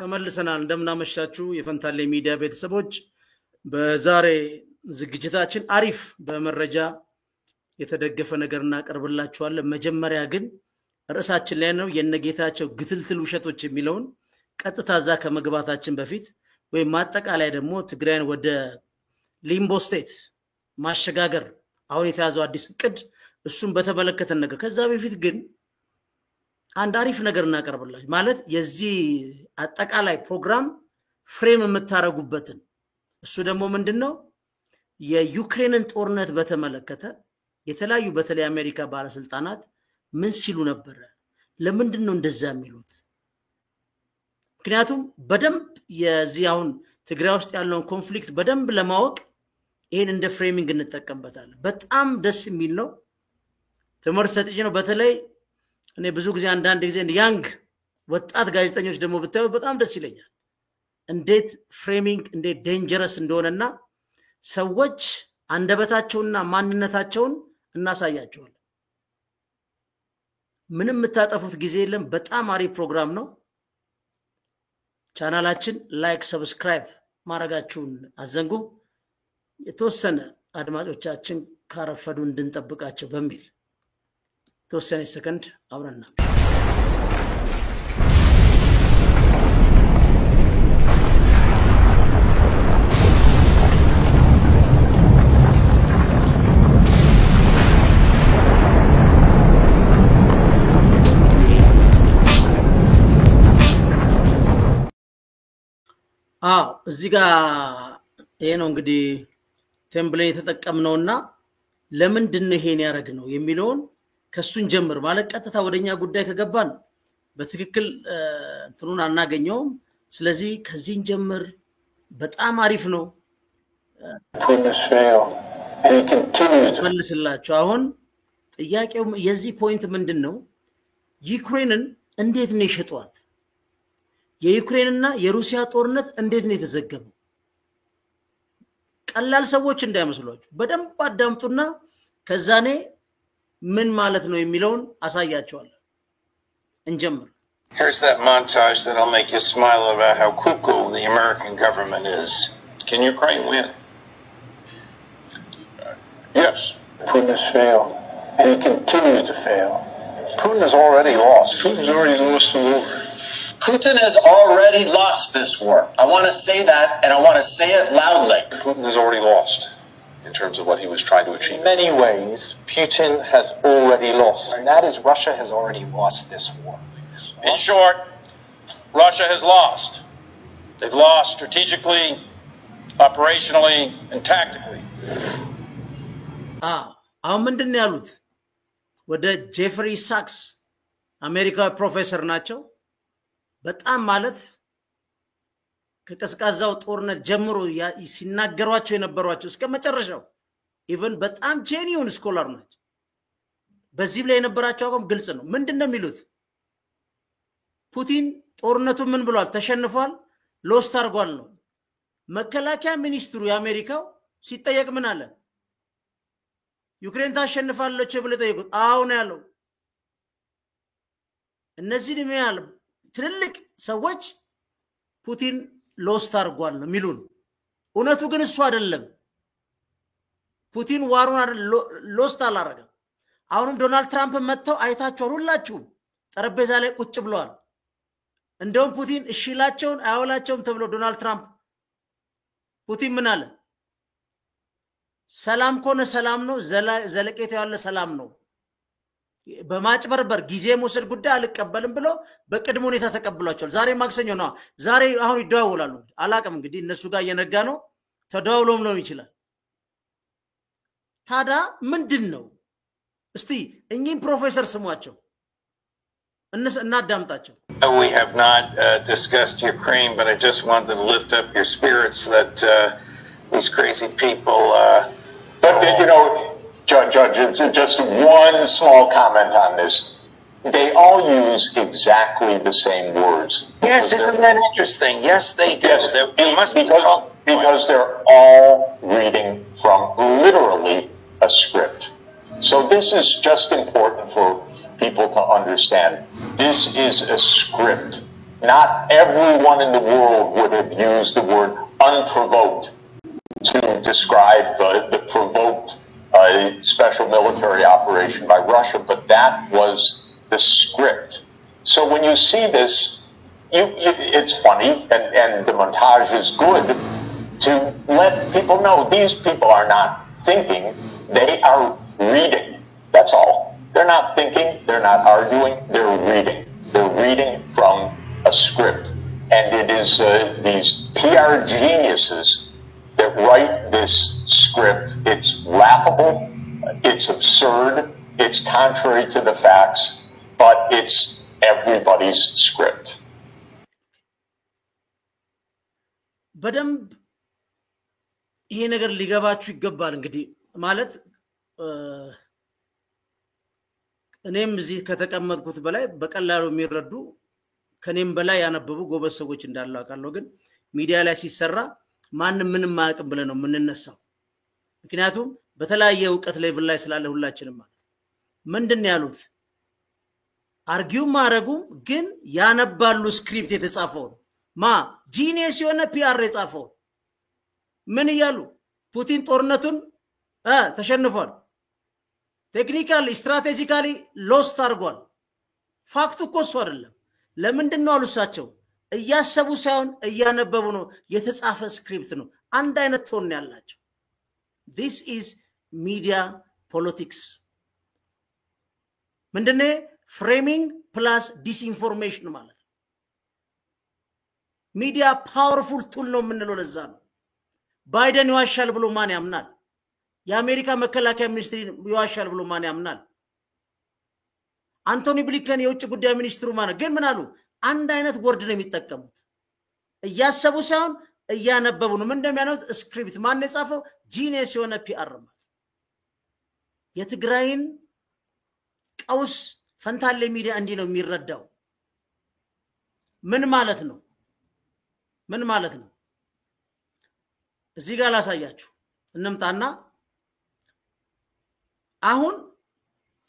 ተመልሰናል እንደምናመሻችሁ የፈንታሌ ሚዲያ ቤተሰቦች በዛሬ ዝግጅታችን አሪፍ በመረጃ የተደገፈ ነገር እናቀርብላችኋለን መጀመሪያ ግን ርዕሳችን ላይ ነው የነጌታቸው ግትልትል ውሸቶች የሚለውን ቀጥታ ዛ ከመግባታችን በፊት ወይ ማጠቃላይ ደግሞ ትግራይን ወደ ሊምቦ ስቴት ማሸጋገር አሁን የተያዘው አዲስ እቅድ እሱን በተመለከተ ነገር ከዛ በፊት ግን አንድ አሪፍ ነገር እናቀርብላችሁ ማለት የዚህ አጠቃላይ ፕሮግራም ፍሬም የምታረጉበትን እሱ ደግሞ ምንድነው የዩክሬንን ጦርነት በተመለከተ የተለያዩ በተለይ አሜሪካ ባለስልጣናት ምን ሲሉ ነበር ለምንድነው እንደዛ የሚሉት ምክንያቱም በደንብ የዚህ አሁን ትግራይ ውስጥ ያለውን ኮንፍሊክት በደንብ ለማወቅ ይሄን እንደ ፍሬሚንግ እንጠቀምበታለን በጣም ደስ የሚል ነው ትምህርት ሰጥቼ ነው በተለይ እኔ ብዙ ጊዜ አንዳንድ ጊዜ ያንግ ወጣት ጋዜጠኞች ደግሞ ብታዩ በጣም ደስ ይለኛል እንዴት ፍሬሚንግ እንዴት ዴንጀረስ እንደሆነና ሰዎች አንደበታቸውና ማንነታቸውን እናሳያቸዋለን ምንም መታጠፉት ጊዜ የለም በጣም አሪፍ ፕሮግራም ነው ቻናላችን ላይክ ሰብስክራይብ ማረጋችሁን አዘንጉ የተወሰነ አድማጮቻችን ካረፈዱ እንድንጠብቃቸው በሚል ተወሰነ ሰከንድ አብረና እዚህ ጋር ይሄ ነው እንግዲህ ቴምፕሌት የተጠቀምነውና ለምንድን ነው ይሄን ያረግነው የሚለውን ከሱን ጀምር ማለት ቀጥታ ወደኛ ጉዳይ ከገባን በትክክል እንትኑን አናገኘውም ስለዚህ ከዚህን ጀምር በጣም አሪፍ ነው መልስላችሁ አሁን ጥያቄው የዚህ ፖይንት ምንድነው ዩክሬንን እንዴት ነው የሸጧት የዩክሬንና የሩሲያ ጦርነት እንዴት ነው የተዘገበው ቀላል ሰዎች እንዳይመስሏችሁ በደንብ አዳምጡና ከዛኔ ምን ማለት ነው የሚለውን አሳያቸዋለሁ እንጀምር Here's that montage that'll make you smile about how cuckoo the American government is. Can Ukraine win? Yes. Putin has failed, and he continues to fail. Putin has already lost. Putin's already lost the war. Putin has already lost this war. I want to say that, and I want to say it loudly. Putin has already lost in terms of what he was trying to achieve. In many ways, Putin has already lost, and that is Russia has already lost this war. In short, Russia has lost. They've lost strategically, operationally, and tactically. አሁን ምንድነው ያሉት ወደ ጄፍሪ ሳክስ አሜሪካዊ ፕሮፌሰር ናቸው በጣም ማለት ከቀስቃዛው ጦርነት ጀምሮ ሲናገሯቸው የነበሯቸው እስከ መጨረሻው ኢቭን በጣም ጄኒዩን ስኮላር ናቸው በዚህ ላይ የነበራቸው አቋም ግልጽ ነው ምንድነው የሚሉት ፑቲን ጦርነቱ ምን ብሏል ተሸንፏል ሎስት አርጓል ነው መከላከያ ሚኒስትሩ የአሜሪካው ሲጠየቅ ምን አለ ዩክሬን ታሸንፋለች ብለው ጠየቁት አዎ ነው ያለው እነዚህ የሚያል ትልልቅ ሰዎች ፑቲን ሎስት አርጓል ነው ሚሉን እውነቱ ግን እሱ አይደለም ፑቲን ዋሩን ሎስት አላረገም አሁንም ዶናልድ ትራምፕ መጥተው አይታቸው ሁላችሁ ጠረጴዛ ላይ ቁጭ ብለዋል እንደውም ፑቲን እሺላቸውን አያውላቸውም ተብሎ ዶናልድ ትራምፕ ፑቲን ምን አለ ሰላም ኮነ ሰላም ነው ዘለቄታው ያለ ሰላም ነው በማጭበርበር ጊዜ መውሰድ ጉዳይ አልቀበልም ብሎ በቅድሞ ሁኔታ ተቀብሏቸዋል ዛሬ ማክሰኞ ነው ዛሬ አሁን ይደዋወላሉ አላቀም እንግዲህ እነሱ ጋር የነጋ ነው ተደዋውሎም ነው ይችላል ታዳ ምንድነው እስቲ እኚህ ፕሮፌሰር ስሟቸው እናዳምጣቸው We have not discussed Ukraine, but I just wanted to lift up your spirits that these crazy people But you know, Judge, it's just one small comment on this. They all use exactly the same words. Yes, isn't that interesting? Yes, they do. Yes, They must because they're all reading from literally a script. So this is just important for people to understand. This is a script not everyone in the world would have used the word unprovoked to describe the provoked special military operation by Russia, but that was the script. So when you see this, it's funny, and the montage is good to let people know these people are not thinking, they are reading. That's all. They're not thinking, they're not arguing, they're reading. They're reading from a script. And it is these PR geniuses that write this script. It's laughable, it's absurd, it's contrary to the facts, but it's everybody's script. በደንብ ይሄ ነገር ሊገባችሁ ይገባል። እንግዲህ ማለት እኔም እዚህ ከተቀመጥኩት በላይ በቀላሉ የሚረዱ ከኔም በላይ ያነበቡ ጎበዝ ሰዎች እንዳሉ አውቃለሁ። ግን ሚዲያ ላይ ሲሰራ ማንንም ምንም ማያውቅም ብለ ነው የምንነሳው። ምክንያቱም በተለያየ ዕውቀት ሌቭል ላይ ስላለ ሁላችንም ማለት ምንድነው ያሉት አርጊው ማረጉ ግን ያነባሉ ስክሪፕት የተጻፈው ማ ጂኒየስ የሆነ ፒአር የጻፈው ምን ይያሉ ፑቲን ጦርነቱን ተሸንፏል ቴክኒካሊ ስትራቴጂካሊ ሎስት አርጓል ፋክቱ እኮ እሱ አይደለም ለምንድነው አሉሳቸው እያሰቡ ሳይሆን እያነበቡ ነው የተጻፈ ስክሪፕት ነው አንድ አይነት ቶን ያላቸው this is media politics ምንድነው framing plus disinformation ማለት ሚዲያ ፓወርፉል ቱል ነው ምንለው ለዛ ነው ባይደን ይዋሻል ብሎ ማን ያምናል የአሜሪካ መከላከያ ሚኒስትሪ ይዋሻል ብሎ ማን ያምናል አንቶኒ ብሊንከን የውጭ ጉዳይ ሚኒስትሩ ማለት ግን ምን አሉ አንድ አይነት ወርድ ነው የሚጠቀሙት እያሰቡ ሳይሆን እያነበቡ ነው ምን እንደሚያነቡት ስክሪፕት ማን የጻፈው ጂኒየስ የሆነ ፒአር ማለት የትግራይን ቀውስ ፈንታሌ ሚዲያ እንዲ ነው የሚረዳው ምን ማለት ነው እዚህ ጋር ላሳያችሁ እንምጣና አሁን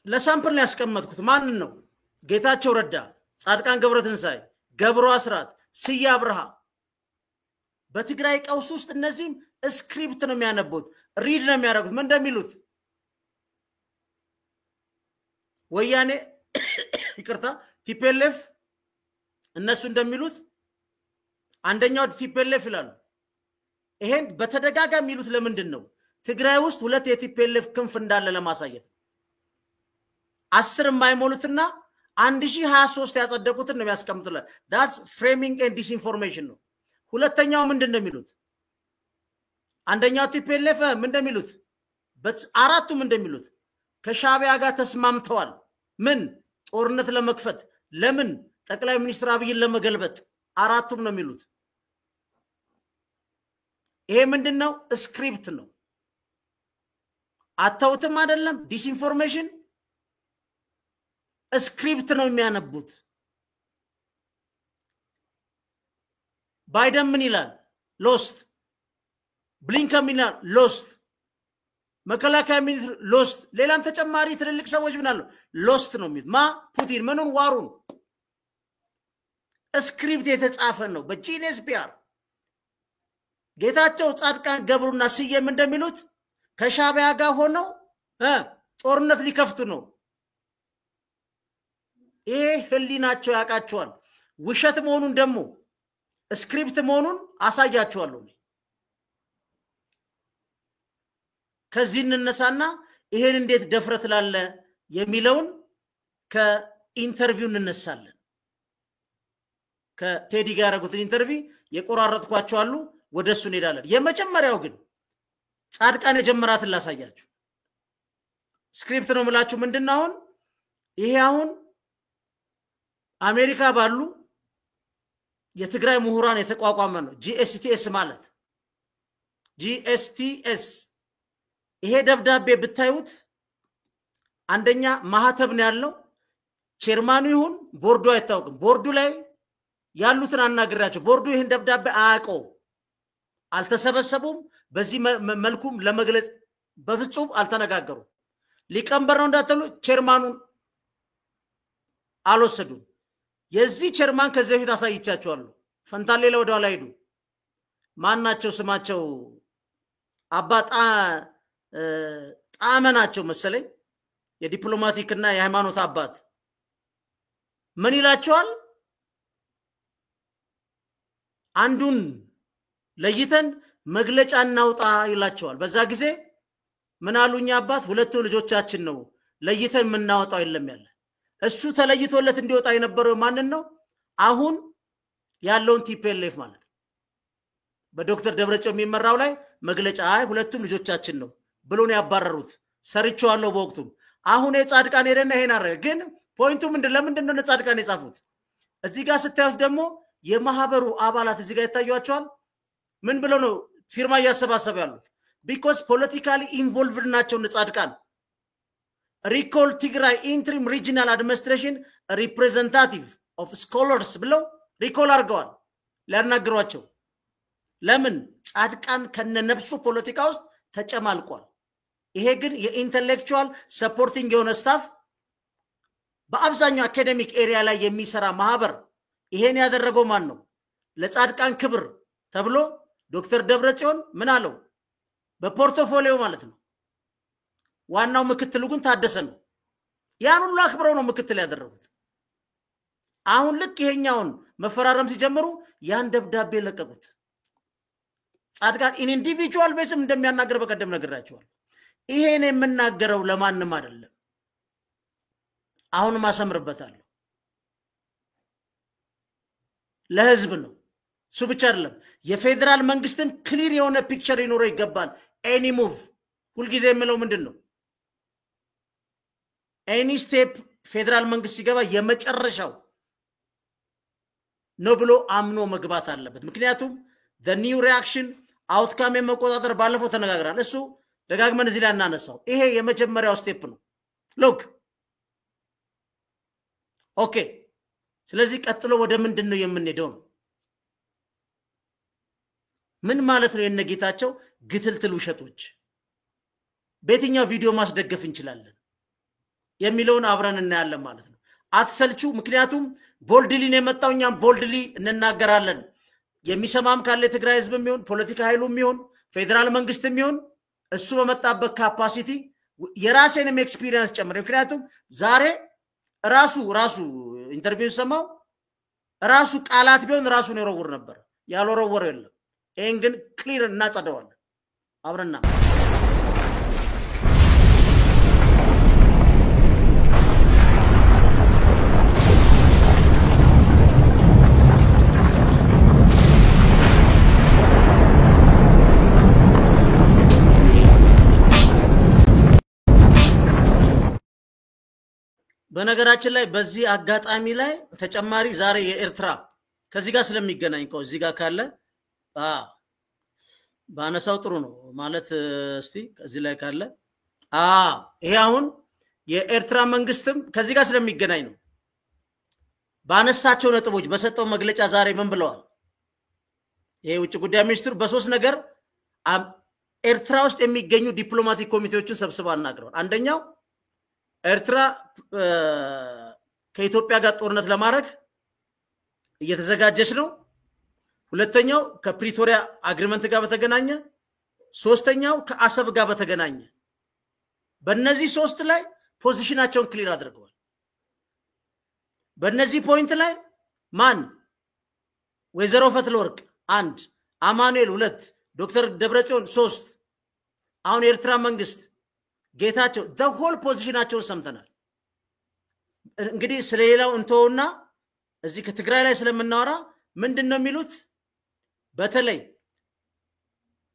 ለሳምፕል ያስቀመጥኩት ማን ነው ጌታቸው ረዳ ጻድቃን ገብረትንሳይ ገብሩ አስራት ስያ አብርሃ በትግራይ ቀውስ ውስጥ እነዚህ ስክሪፕት ነው የሚያነቡት ሪድ ነው የሚያደርጉት ምን እንደሚሉት ወያኔ ይቅርታ ቲፒኤልኤፍ እነሱ እንደሚሉት አንደኛው ቲፒኤልኤፍ ይላሉ ይሄን በተደጋጋሚ ይሉት ለምንድን ነው ትግራይ ውስጥ ሁለት የቲፒኤልኤፍ ክንፍ እንዳለ ለማሳየት 10 የማይሞሉትና 1023 ያጸደቁትን ነው ያስቀምጡላል that's framing and disinformation ነው ሁለተኛው ምንድን ነው የሚሉት አንደኛው ቲፒኤልኤፍ ምን እንደሚሉት በአራቱም እንደሚሉት ከሻቢያ ጋር ተስማምተዋል ምን ጦርነት ለመክፈት ለምን ጠቅላይ ሚኒስትር አብይን ለመገልበጥ አራቱም ነው የሚሉት ይሄ ምንድነው ስክሪፕት ነው አታውትም አይደለም ዲስኢንፎርሜሽን ስክሪፕት ነው የሚያነቡት ባይደን ምን ይላል ሎስት ብሊንከን ምን ይላል ሎስት መከላከያ ሚኒስትር ሎስት ሌላም ተጨማሪ ትልልቅ ሰዎች ምን አሉ ሎስት ነው የሚሉት ማ ፑቲን ምኑን ዋሩን ስክሪፕት የተጻፈ ነው በጂኒየስ ፒአር ጌታቸው ጻድቃን ገብሩና ስየም እንደሚሉት ከሻቢያ ጋር ሆነው ጦርነት ሊከፍቱ ነው ይሄ ህሊናቸው ያቃቸዋል ውሸት መሆኑን ደግሞ ስክሪፕት መሆኑን አሳያቸዋለሁ ከዚህ እንነሳና ይሄን እንዴት ደፍረት ላለ የሚለውን ከኢንተርቪው እንነሳለን ከቴዲ ጋር ያደረጉት ኢንተርቪው የቆራረጥኳቸው አሉ ወደሱ እንሄዳለን የመጀመሪያው ግን ጻድቃን የጀመራትን ላሳያችሁ ስክሪፕት ነው ምላችሁ ምንድነው አሁን ይሄ አሁን አሜሪካ ባሉ የትግራይ ምሁራን የተቋቋመ ነው GSTS ማለት GSTS ይሄ ደብዳቤ ብታዩት አንደኛ ማህተብ ነው ያለው ቼርማኑ ይሁን ቦርዱ አይታወቅም ቦርዱ ላይ ያሉትን አናግራቸው ቦርዱ ይሄን ደብዳቤ አያውቀው አልተሰበሰቡም በዚህ መልኩም ለመግለጽ በፍጹም አልተነጋገሩ ሊቀመንበር ነው እንዳተሉ ቼርማኑን አልወሰዱም የዚህ ቸርማን ከዚህ በፊት አሳይቻችኋለሁ ፈንታሌ ለወዳው ላይ ሄዱ ማናቸው ስማቸው አባጣ ጣመናቸው መሰለኝ የዲፕሎማቲክ እና የሃይማኖት አባት ምን ይላቸዋል አንዱን ለይተን መግለጫ እናውጣ ይላቸዋል በዛ ጊዜ ምን አሉኛ አባት ሁለቱ ልጆቻችን ነው ለይተን ምናወጣው የለም ያለ እሱ ተለይቶለት እንዲወጣ የነበረው ማንን ነው አሁን ያለውን ቲፒኤልኤፍ ማለት በዶክተር ደብረጽዮን የሚመራው ላይ መግለጫ አይ ሁለቱም ልጆቻችን ነው ብሎ ነው ያባረሩት ሰርቻለሁ በወቅቱ አሁን የጻድቃን ሄደና ይሄን አረገ ግን ፖይንቱ ለምንድን ነው ጻድቃን የጻፉት እዚህ ጋር ስታዩት ደግሞ የማህበሩ አባላት እዚህ ጋር ይታያቸዋል ምን ብለው ነው ፊርማ ያሰባሰቡ ያሉት because politically involved ናቸው ጻድቃን recall Tigray interim regional administration representative of scholars ብለው recall አርገዋል ሊያናግሯቸው ለምን ጻድቃን ከነነብሱ ፖለቲካ ውስጥ ተጨማልቋል ይሄ ግን የኢንተሌክቹዋል ሰፖርቲንግ የሆነ ስታፍ በአብዛኛው አካዴሚክ ኤሪያ ላይ የሚሰራ ማህበር ይሄን ያደረገው ማን ነው ለጻድቃን ክብር ተብሎ ዶክተር ደብረጽዮን ምን አለው በፖርቶፎሊዮ ማለት ነው ዋናው ምክትሉ ግን ታደሰ ነው ያን ሁሉ አክብረው ነው ምክትል ያደረጉት አሁን ልክ ይሄኛውን መፈራረም ሲጀምሩ ያን ደብዳቤ ለቀቁት ጻድቃን ኢንዲቪጁዋል ቤትም እንደሚያናገር በቀደም ነግራቸዋል ይሄን የምናገረው ለማንም አይደለም አሁን ማሰምርበታለሁ ለህዝብ ነው እሱ ብቻ አይደለም የፌደራል መንግስትን ክሊር የሆነ ፒክቸር ይኖረው ይገባል ኤኒ ሙቭ ሁሉ ጊዜ የምለው ምንድነው ኤኒ ስቴፕ ፌደራል መንግስት ሲገባ የመጨረሻው ነው ብሎ አምኖ መግባት አለበት ምክንያቱም the new reaction outcome መቆጣጠር ባለፈው ተነጋግረናል እሱ ደጋግመን እዚህ ላይ እናነሳው ይሄ የመጀመሪያው ስቴፕ ነው ሎክ ኦኬ ስለዚህ ቀጥሎ ወደ ምንድነው የምንሄደው ነው ምን ማለት ነው የነጌታቸው ግትልትል ውሸቶች በየትኛው ቪዲዮ ማስደገፍ እንችላለን የሚለውን አብረን እናያለን ማለት ነው አትሰልቹ ምክንያቱም ቦልድሊ ነው የመጣውኛም ቦልድሊ እንናገራለን የሚሰማም ካለ ትግራይ ህዝብ የሚሆን ፖለቲካ ኃይሉ የሚሆን ፌደራል መንግስት የሚሆን እሱ በመጣበት ካፓሲቲ የራሴንም ኤክስፒሪየንስ ጨምር ምክንያቱም ዛሬ ራሱ ኢንተርቪው ሰማው ራሱ ቃላት ቢሆን ራሱን ይሮውር ነበር ያልወረወረ የለም ይሄን ግን ክሊር እናጸደዋለን አብረና በነገራችን ላይ በዚህ አጋጣሚ ላይ ተጨማሪ ዛሬ የኤርትራ ከዚህ ጋር ስለሚገናኝ ቆ እዚህ ጋር ካለ ባነሳው ጥሩ ነው ማለት እስቲ ከዚህ ላይ ካለ ይሄ አሁን የኤርትራ መንግስትም ከዚህ ጋር ስለሚገናኝ ነው ባነሳቸው ነጥቦች በሰጠው መግለጫ ዛሬ ምን ብለዋል ይሄ ውጭ ጉዳይ ሚኒስትሩ በሶስት ነገር ኤርትራ ውስጥ የሚገኙ ዲፕሎማቲክ ኮሚቴዎችን ሰብስባ አናግረዋል አንደኛው ኤርትራ ከኢትዮጵያ ጋር ጦርነት ለማድረግ እየተዘጋጀች ነው ሁለተኛው ከፕሪቶሪያ አግሪመንት ጋር በተገናኘ ሶስተኛው ከአሰብ ጋር በተገናኘ በእነዚህ ሶስት ላይ ፖዚሽናቸውን ክሊር አድርገዋል በእነዚህ ፖይንት ላይ ማን ወይዘሮ ፈትለወርቅ አንድ አማኑኤል ሁለት ዶክተር ደብረጽዮን ሶስት አሁን ኤርትራ መንግስት ጌታቸው the whole ፖዚሽናቸውን ሰምተናል እንግዲህ ስለሌላው እንተውና እዚህ ከትግራይ ላይ ስለምናወራ ምንድነው የሚሉት በተለይ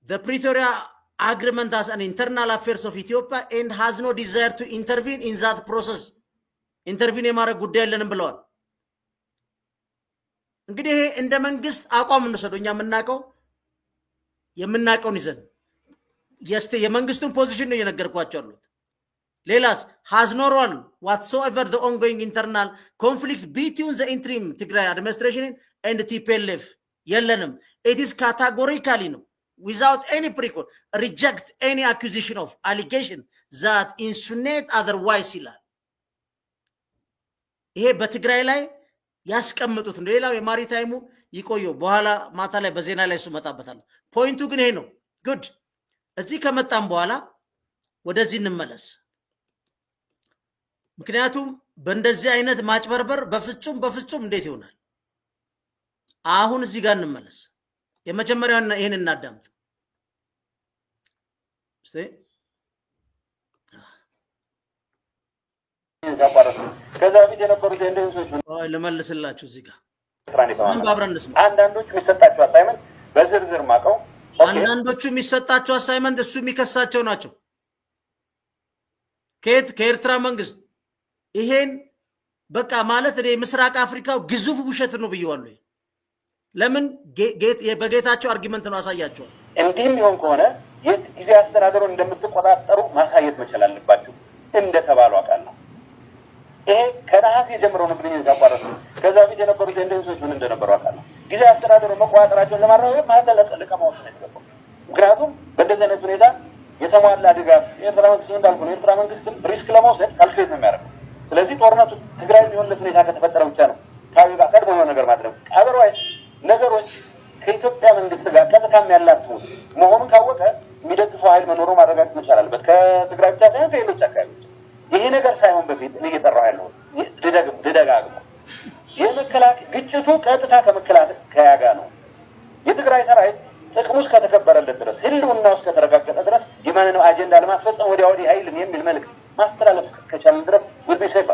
the Pretoria agreement as an internal affairs of Ethiopia and has no desire to intervene in that process intervene የማድረግ ጉዳይ የለንም ብለዋል እንግዲህ እንደ መንግስት አቋም እንሰዶኛ የምናቀውን ይዘን የመንግስቱን ፖዚሽን ነው የነገርኳቸው አሉት ሌላስ has no role whatsoever the ongoing internal conflict between the interim Tigray administration and TPLF የለንም it is categorically no without any precaution reject any accusation of allegation that insinuate otherwise ይላል ይሄ በትግራይ ላይ ያስቀምጡት ነው ሌላው የማሪታይሙ ይቆየው በኋላ ማታ ላይ በዜና ላይ ሱመጣበታል ፖይንቱ ግን ይሄ ነው ጉድ እዚህ ከመጣም በኋላ ወደዚህ እንመለስ ምክንያቱም በእንደዚህ አይነት ማጭበርበር በፍጹም እንዴት ይሆናል አሁን እዚህ ጋር እንመለስ የመጀመሪያው ይሄን እናዳምጥ ከዛ በፊት የነበሩት እንደንሶች ለመልስላችሁ እዚህ ጋር አንዳንዶቹ የሚሰጣቸው አሳይመንት በዝርዝር ማቀው አንዳንዶቹ የሚሰጣቸው አሳይመንት እሱ የሚከሳቸው ናቸው ከኤርትራ መንግስት ይሄን በቃ ማለት እኔ ምስራቅ አፍሪካው ግዙፍ ውሸት ነው ብየዋለሁ ለምን በጌታቸው አርጊመንት ነው አሳያቸው እንዲህም ይሆን ከሆነ ጊዜ አስተዳደሩን እንደምትቆጣጠሩ ማሳየት መቻል አለባችሁ እንደተባሉ አቃለሁ ይሄ ከነሐሴ ጀምሮ ነው ግንኙነት ያቋረጡ ከዛ በፊት የነበሩት እንደንሶች ምን እንደነበሩ አቃለሁ ጊዜ አስተዳደሩ መቋጠራቸውን ለማረጋገጥ ማለት ለቀማው ነው የተገባው ምክንያቱም በእንደዚህ አይነት ሁኔታ የተሟላ ድጋፍ ኤርትራ መንግስት እንዳልኩ ነው ኤርትራ መንግስት ሪስክ ለመውሰድ ካልኩሌት ነው የሚያደርገው ስለዚህ ጦርነቱ ትግራይ የሚሆንለት ሁኔታ ከተፈጠረ ብቻ ነው ታውቃ ቀድሞ የሆነ ነገር ማድረግ አዘርዋይስ ነገሮች ከኢትዮጵያ መንግስት ጋር ቀጥታም ያላችሁ መሆኑን ካወቀ የሚደግፈው ኃይል መኖሩ ማረጋገጥ ይቻላል ከትግራይ ብቻ ሳይሆን ከሌሎች አካባቢዎች ይሄ ነገር ሳይሆን በፊት እኔ እየጠራሁ ያለው ደጋግሞ የመከላከያ ግጭቱ ቀጥታ ከመከላከያ ጋር ነው የትግራይ ሰራዊት ጥቅሙ ከተከበረለት ድረስ ህልውናው ከተረጋገጠ ድረስ የማንንም አጀንዳ ለማስፈጸም ወዲያ ኃይልን የሚል መልእክት ማስተላለፍ እስከቻለን ድረስ ውድ ቢሰፋ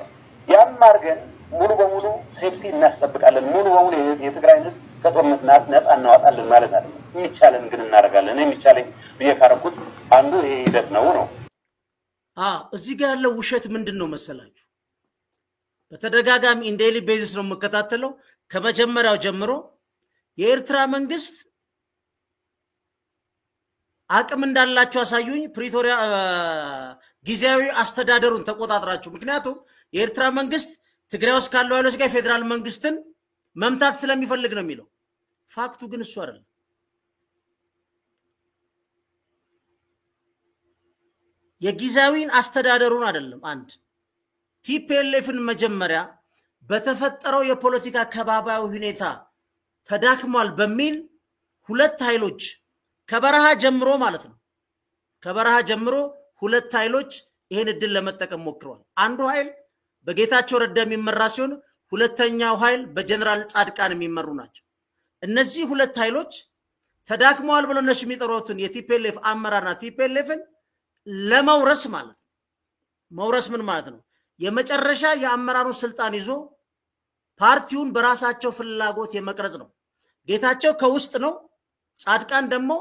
ያም አርገን ሙሉ በሙሉ ሴፍቲ እናስጠብቃለን ሙሉ በሙሉ የትግራይ ህዝብ ከጦርነት ነፃ እናወጣለን ማለት አይደለም የሚቻለን ግን እናደርጋለን የሚቻለን በየካረኩት አንዱ ይሄ ሂደት ነው እዚህ ጋር ያለው ውሸት ምንድነው መሰላችሁ በተደጋጋሚ ኢንዴሊ ቤዚስ ነው መከታተለው ከመጀመሪያው ጀምሮ የኤርትራ መንግስት አቅም እንዳላችሁ አሳዩኝ ፕሪቶሪያ ጊዜያዊ አስተዳደሩን ተቆጣጣራችሁ ምክንያቱም የኤርትራ መንግስት ትግራይ ውስጥ ካለው ኃይሎች ጋር ፌደራል መንግስትን መምታት ስለሚፈልግ ነው የሚለው ፋክቱ ግን እሱ አይደለም የጊዜያዊን አስተዳደሩን አይደለም አንድ ቲፒኤልኤፍን መጀመሪያ በተፈጠረው የፖለቲካ ከባባዊ ሁኔታ ተዳክሟል በሚል ሁለት ኃይሎች ከበረሃ ጀምሮ ማለት ነው ከበረሃ ጀምሮ ሁለት ኃይሎች ይሄን እድል ለመጠቀም ሞክረዋል አንዱ ኃይል በጌታቸው ረዳ የሚመራ ሲሆን ሁለተኛው ኃይል በጀነራል ጻድቃን የሚመሩ ናቸው እነዚህ ሁለት ኃይሎች ተዳክመዋል ብለው እነሱ የሚጠሩትን የቲፒኤልኤፍ አመራርና ቲፒኤልኤፍን ለመውረስ ማለት ነው መውረስ ምን ማለት ነው የመጨረሻ የአመራሩን ስልጣን ይዞ ፓርቲውን በራሳቸው ፍላጎት የመቅረጽ ነው ጌታቸው ከውስጥ ነው ጻድቃን ደግሞ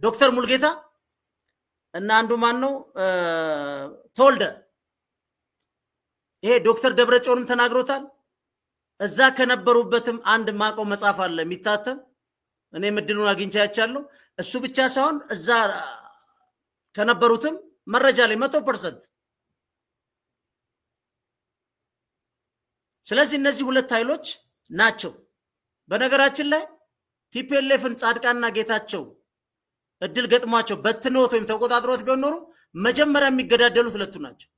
ዶክተር ሙልጌታ እና አንዱ ማን ነው ተወልደ ይሄ ዶክተር ደብረጽዮንም ተናግሮታል እዛ ከነበሩበትም አንድ ማቀው መጽሐፍ አለ የሚታተም እኔ ምድሉን አግኝቻለሁ እሱ ብቻ ሳይሆን እዛ ከነበሩትም መረጃ ላይ 100% ስለዚህ እነዚህ ሁለት ኃይሎች ናቸው በነገራችን ላይ ቲፒኤልኤፍን ጻድቃንና ጌታቸው እድል ገጥሟቸው በትኖት ወይም ተቆጣጥሮት ቢሆኑ መጀመሪያ የሚገዳደሉት ሁለቱ ናቸው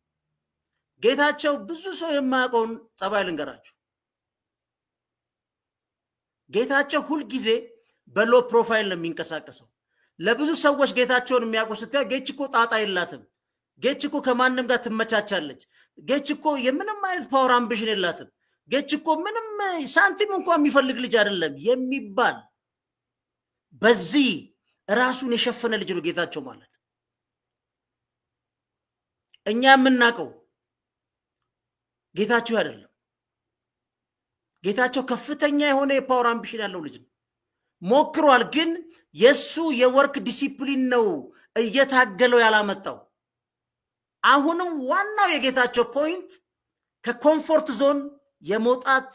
ጌታቸው ብዙ ሰው የማያውቀውን ጸባይ ልንገራችሁ ጌታቸው ሁሉ ጊዜ በሎ ፕሮፋይል ነው የሚንቀሳቀሰው ለብዙ ሰዎች ጌታቸውን የሚያውቁት ጌችኮ ጣጣ የላትም ጌችኮ ከማንንም ጋር ትመቻቻለች ጌችኮ የምንም አይነት ፓወር አምቢሽን የላትም ጌችኮ ምንም ሳንቲም እንኳን የሚፈልግ ልጅ አይደለም የሚባል በዚህ ራሱን የሸፈነ ልጅ ነው ጌታቸው ማለት እኛ የምናውቀው ጌታቸው አይደለም ጌታቸው ከፍተኛ የሆነ የፓወር አምቢሽን ያለው ልጅ ነው ሞክሯል ግን የሱ የወርክ ዲሲፕሊን ነው እየታገለው ያላመጣው አሁንም ዋናው የጌታቸው ፖይንት ከኮምፎርት ዞን የመውጣት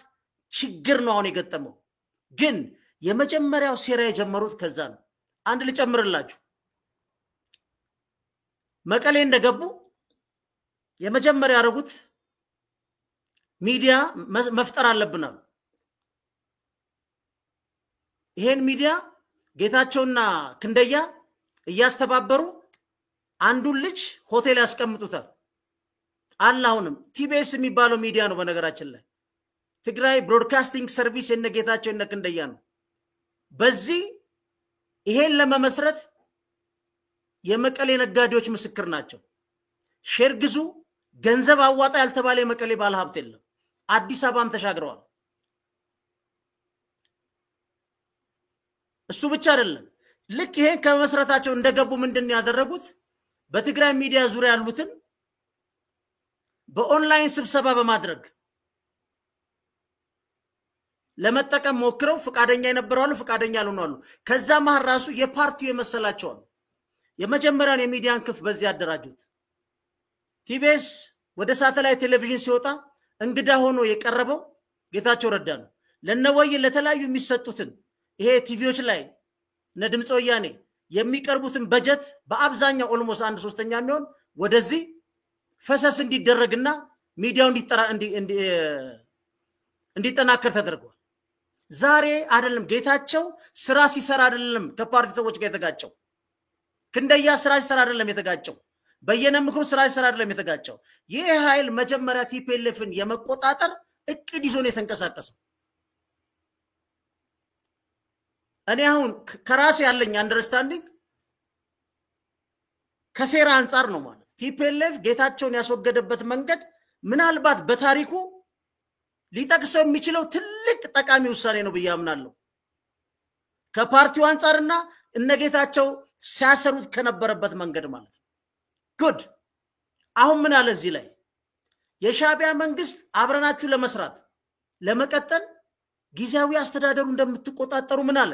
ችግር ነው አሁን የገጠመው ግን የመጀመሪያው ሴራ የጀመሩት ከዛ ነው አንድ ልጨምርላችሁ መቀሌ እንደገቡ የመጀመሪያ ያረጉት ሚዲያ መፍጠር አለብናል ይሄን ሚዲያ ጌታቸውና ክንደያ እያስተባበሩ አንዱን ልጅ ሆቴል ያስቀምጡታል አላሁንም ቲቢኤስ የሚባለው ሚዲያ ነው በነገራችን ላይ ትግራይ ብሮድካስቲንግ ሰርቪስ የነጌታቸው የነክንደያ ነው። በዚህ ይሄን ለመመስረት የመቀሌ ነጋዴዎች ምስክር ናቸው። ሼር ግዙ ገንዘብ አዋጣ ያልተባለ የመቀሌ ባለሀብት የለም። አዲስ አበባም ተሻግረዋል። እሱ ብቻ አይደለም። ልክ ይሄን ከመመስረታቸው እንደገቡ ምንድነው ያደረጉት? በትግራይ ሚዲያ ዙሪያ ያሉትን በኦንላይን ስብሰባ በማድረግ ለመጠቀም ሞክረው ፍቃደኛ የነበረዋሉ ፍቃደኛ ያልሆነዋሉ። ከዛ መሃል ራሱ የፓርቲው የመሰላቸው የመጀመሪያውን የሚዲያን ክፍ በዚህ ያደራጁት ቲቢኤስ ወደ ሳተላይት ቴሌቪዥን ሲወጣ እንግዳ ሆኖ የቀረበው ጌታቸው ረዳ ነው። ለነወይ ለተለያዩ የሚሰጡትን ይሄ ቲቪዎች ላይ ነድምጽ ወያኔ የሚቀርቡትን በጀት በአብዛኛው ኦልሞስት 1/3 የሚሆን ወደዚህ ፈሰስ እንዲደረግና ሚዲያው እንዲጠናከር ተደርጓል። ዛሬ አይደለም ጌታቸው ስራ ሲሰራ አይደለም ከፓርቲ ሰዎች ጋር የተጋጨው። ክንደያ ስራ ሲሰራ አይደለም የተጋጨው። በየነ ምክሩ ስራ ሲሰራ አይደለም የተጋጨው። ይህ ኃይል መጀመሪያ ቲፒኤልኤፍን የመቆጣጠር እቅድ ይዞ ነው የተንቀሳቀሰው። እኔ አሁን ከራሴ ያለኝ አንደርስታንዲንግ ከሴራ አንፃር ነው ማለት ቲፒኤልኤፍ ጌታቸውን ያስወገደበት መንገድ ምናልባት በታሪኩ ሊጠቅሰው የሚችለው ትልቅ ጠቃሚ ውሳኔ ነው ብዬ አምናለሁ። ከፓርቲው አንፃርና እነጌታቸው ሲያሰሩት ከነበረበት መንገድ ማለት ጉድ። አሁን ምን አለ እዚህ ላይ የሻዕቢያ መንግስት አብረናችሁ ለመስራት ለመቀጠል ጊዜያዊ አስተዳደሩ እንደምትቆጣጠሩ ምን አለ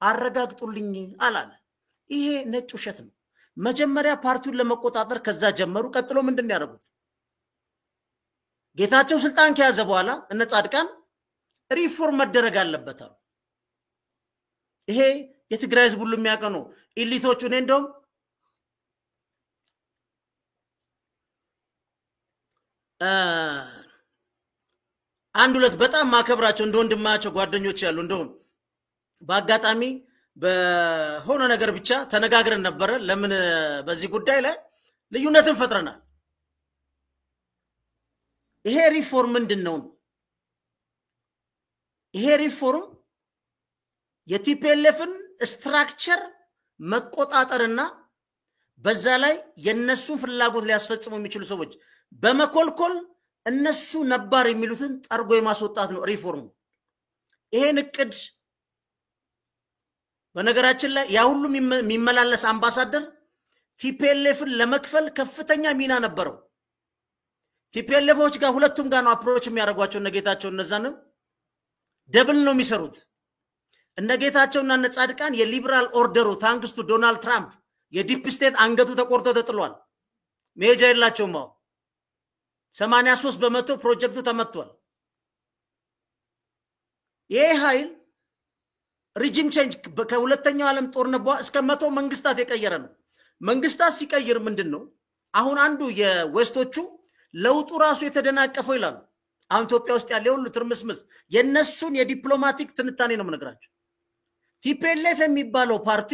አረጋግጡልኝ አላለ። ይሄ ነጭ ውሸት ነው። መጀመሪያ ፓርቲውን ለመቆጣጠር ከዛ ጀመሩ። ቀጥሎ ምንድነው ያደረጉት? ጌታቸው ስልጣን ከያዘ በኋላ እነ ጻድቃን ሪፎርም መደረግ አለበት አሉ። ይሄ የትግራይ ህዝብ ሁሉ የሚያቀኑ ኢሊቶቹ እኔ እንደውም አንድ ሁለት በጣም ማከብራቸው እንደወንድማቸው ጓደኞች ያሉ እንደውም በአጋጣሚ በሆነ ነገር ብቻ ተነጋግረን ነበር። ለምን በዚህ ጉዳይ ላይ ልዩነትን ፈጥረናል። ይሄ ሪፎርም ምንድነው? ይሄ ሪፎርም የቲፒኤልኤፍን ስትራክቸር መቆጣጠርና በዛ ላይ የነሱን ፍላጎት ሊያስፈጽሙ የሚችሉ ሰዎች በመኮልኮል እነሱ ነባር የሚሉትን ጠርጎ የማስወጣት ነው ሪፎርሙ። ይሄን እቅድ በነገራችን ላይ ያ ሁሉ የሚመላለስ አምባሳደር ቲፒኤልኤፍን ለመክፈል ከፍተኛ ሚና ነበረው። ቲፒኤልኤፎች ጋር ሁለቱም ጋር ነው አፕሮች የሚያደርጓቸው። እነጌታቸው እነዛንም ደብል ነው የሚሰሩት። እነጌታቸውና እነጻድቃን የሊበራል ኦርደሩ ታንክስቱ ዶናልድ ትራምፕ የዲፕ ስቴት አንገቱ ተቆርጦ ተጥሏል። መሄጃ የላቸውም። 83% ፕሮጀክቱ ተመቷል። ይሄ ኃይል ሪጂም ቼንጅ ከሁለተኛው ዓለም ጦርነት በኋላ እስከ 100 መንግስታት የቀየረ ነው። መንግስታት ሲቀይር ምንድነው አሁን አንዱ የዌስቶቹ ለውጡ ራሱ የተደናቀፈው ይላሉ። አሁን ኢትዮጵያ ውስጥ ያለው ሁሉ ትርምስምስ የነሱን የዲፕሎማቲክ ትንታኔ ነው የምነግራችሁ። ቲፒኤልኤፍ የሚባለው ፓርቲ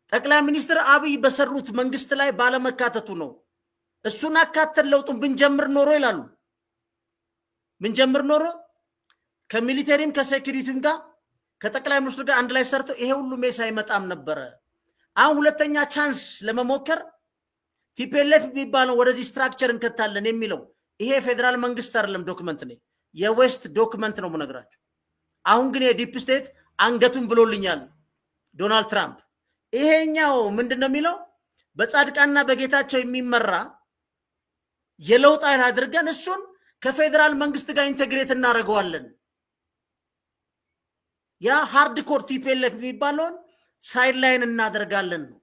ጠቅላይ ሚኒስትር አብይ በሰሩት መንግስት ላይ ባለመካተቱ ነው። እሱን አካተን ለውጡን ብንጀምር ኖሮ ይላሉ። ብንጀምር ኖሮ ከሚሊተሪም ከሴኩሪቲም ጋር ከጠቅላይ ሚኒስትር ጋር አንድ ላይ ሰርተው ይሄ ሁሉ ሜሳ አይመጣም ነበር። አሁን ሁለተኛ ቻንስ ለመሞከር ቲፒኤልኤፍ የሚባለው ወደዚህ ስትራክቸር እንከታለን የሚለው ይሄ ፌደራል መንግስት አይደለም ዶክመንት ነው፣ የዌስት ዶክመንት ነው የምነግራችሁ። አሁን ግን የዲፕ ስቴት አንገቱን ብሎልኛል ዶናልድ ትራምፕ። ይሄኛው ምንድነው የሚለው በጻድቃንና በጌታቸው የሚመራ የለውጥ ኃይል አድርገን እሱን ከፌደራል መንግስት ጋር ኢንተግሬት እናደርገዋለን። ያ ሃርድኮር ቲፒኤልኤፍ የሚባለውን ሳይድ ላይን እናደርጋለን ነው።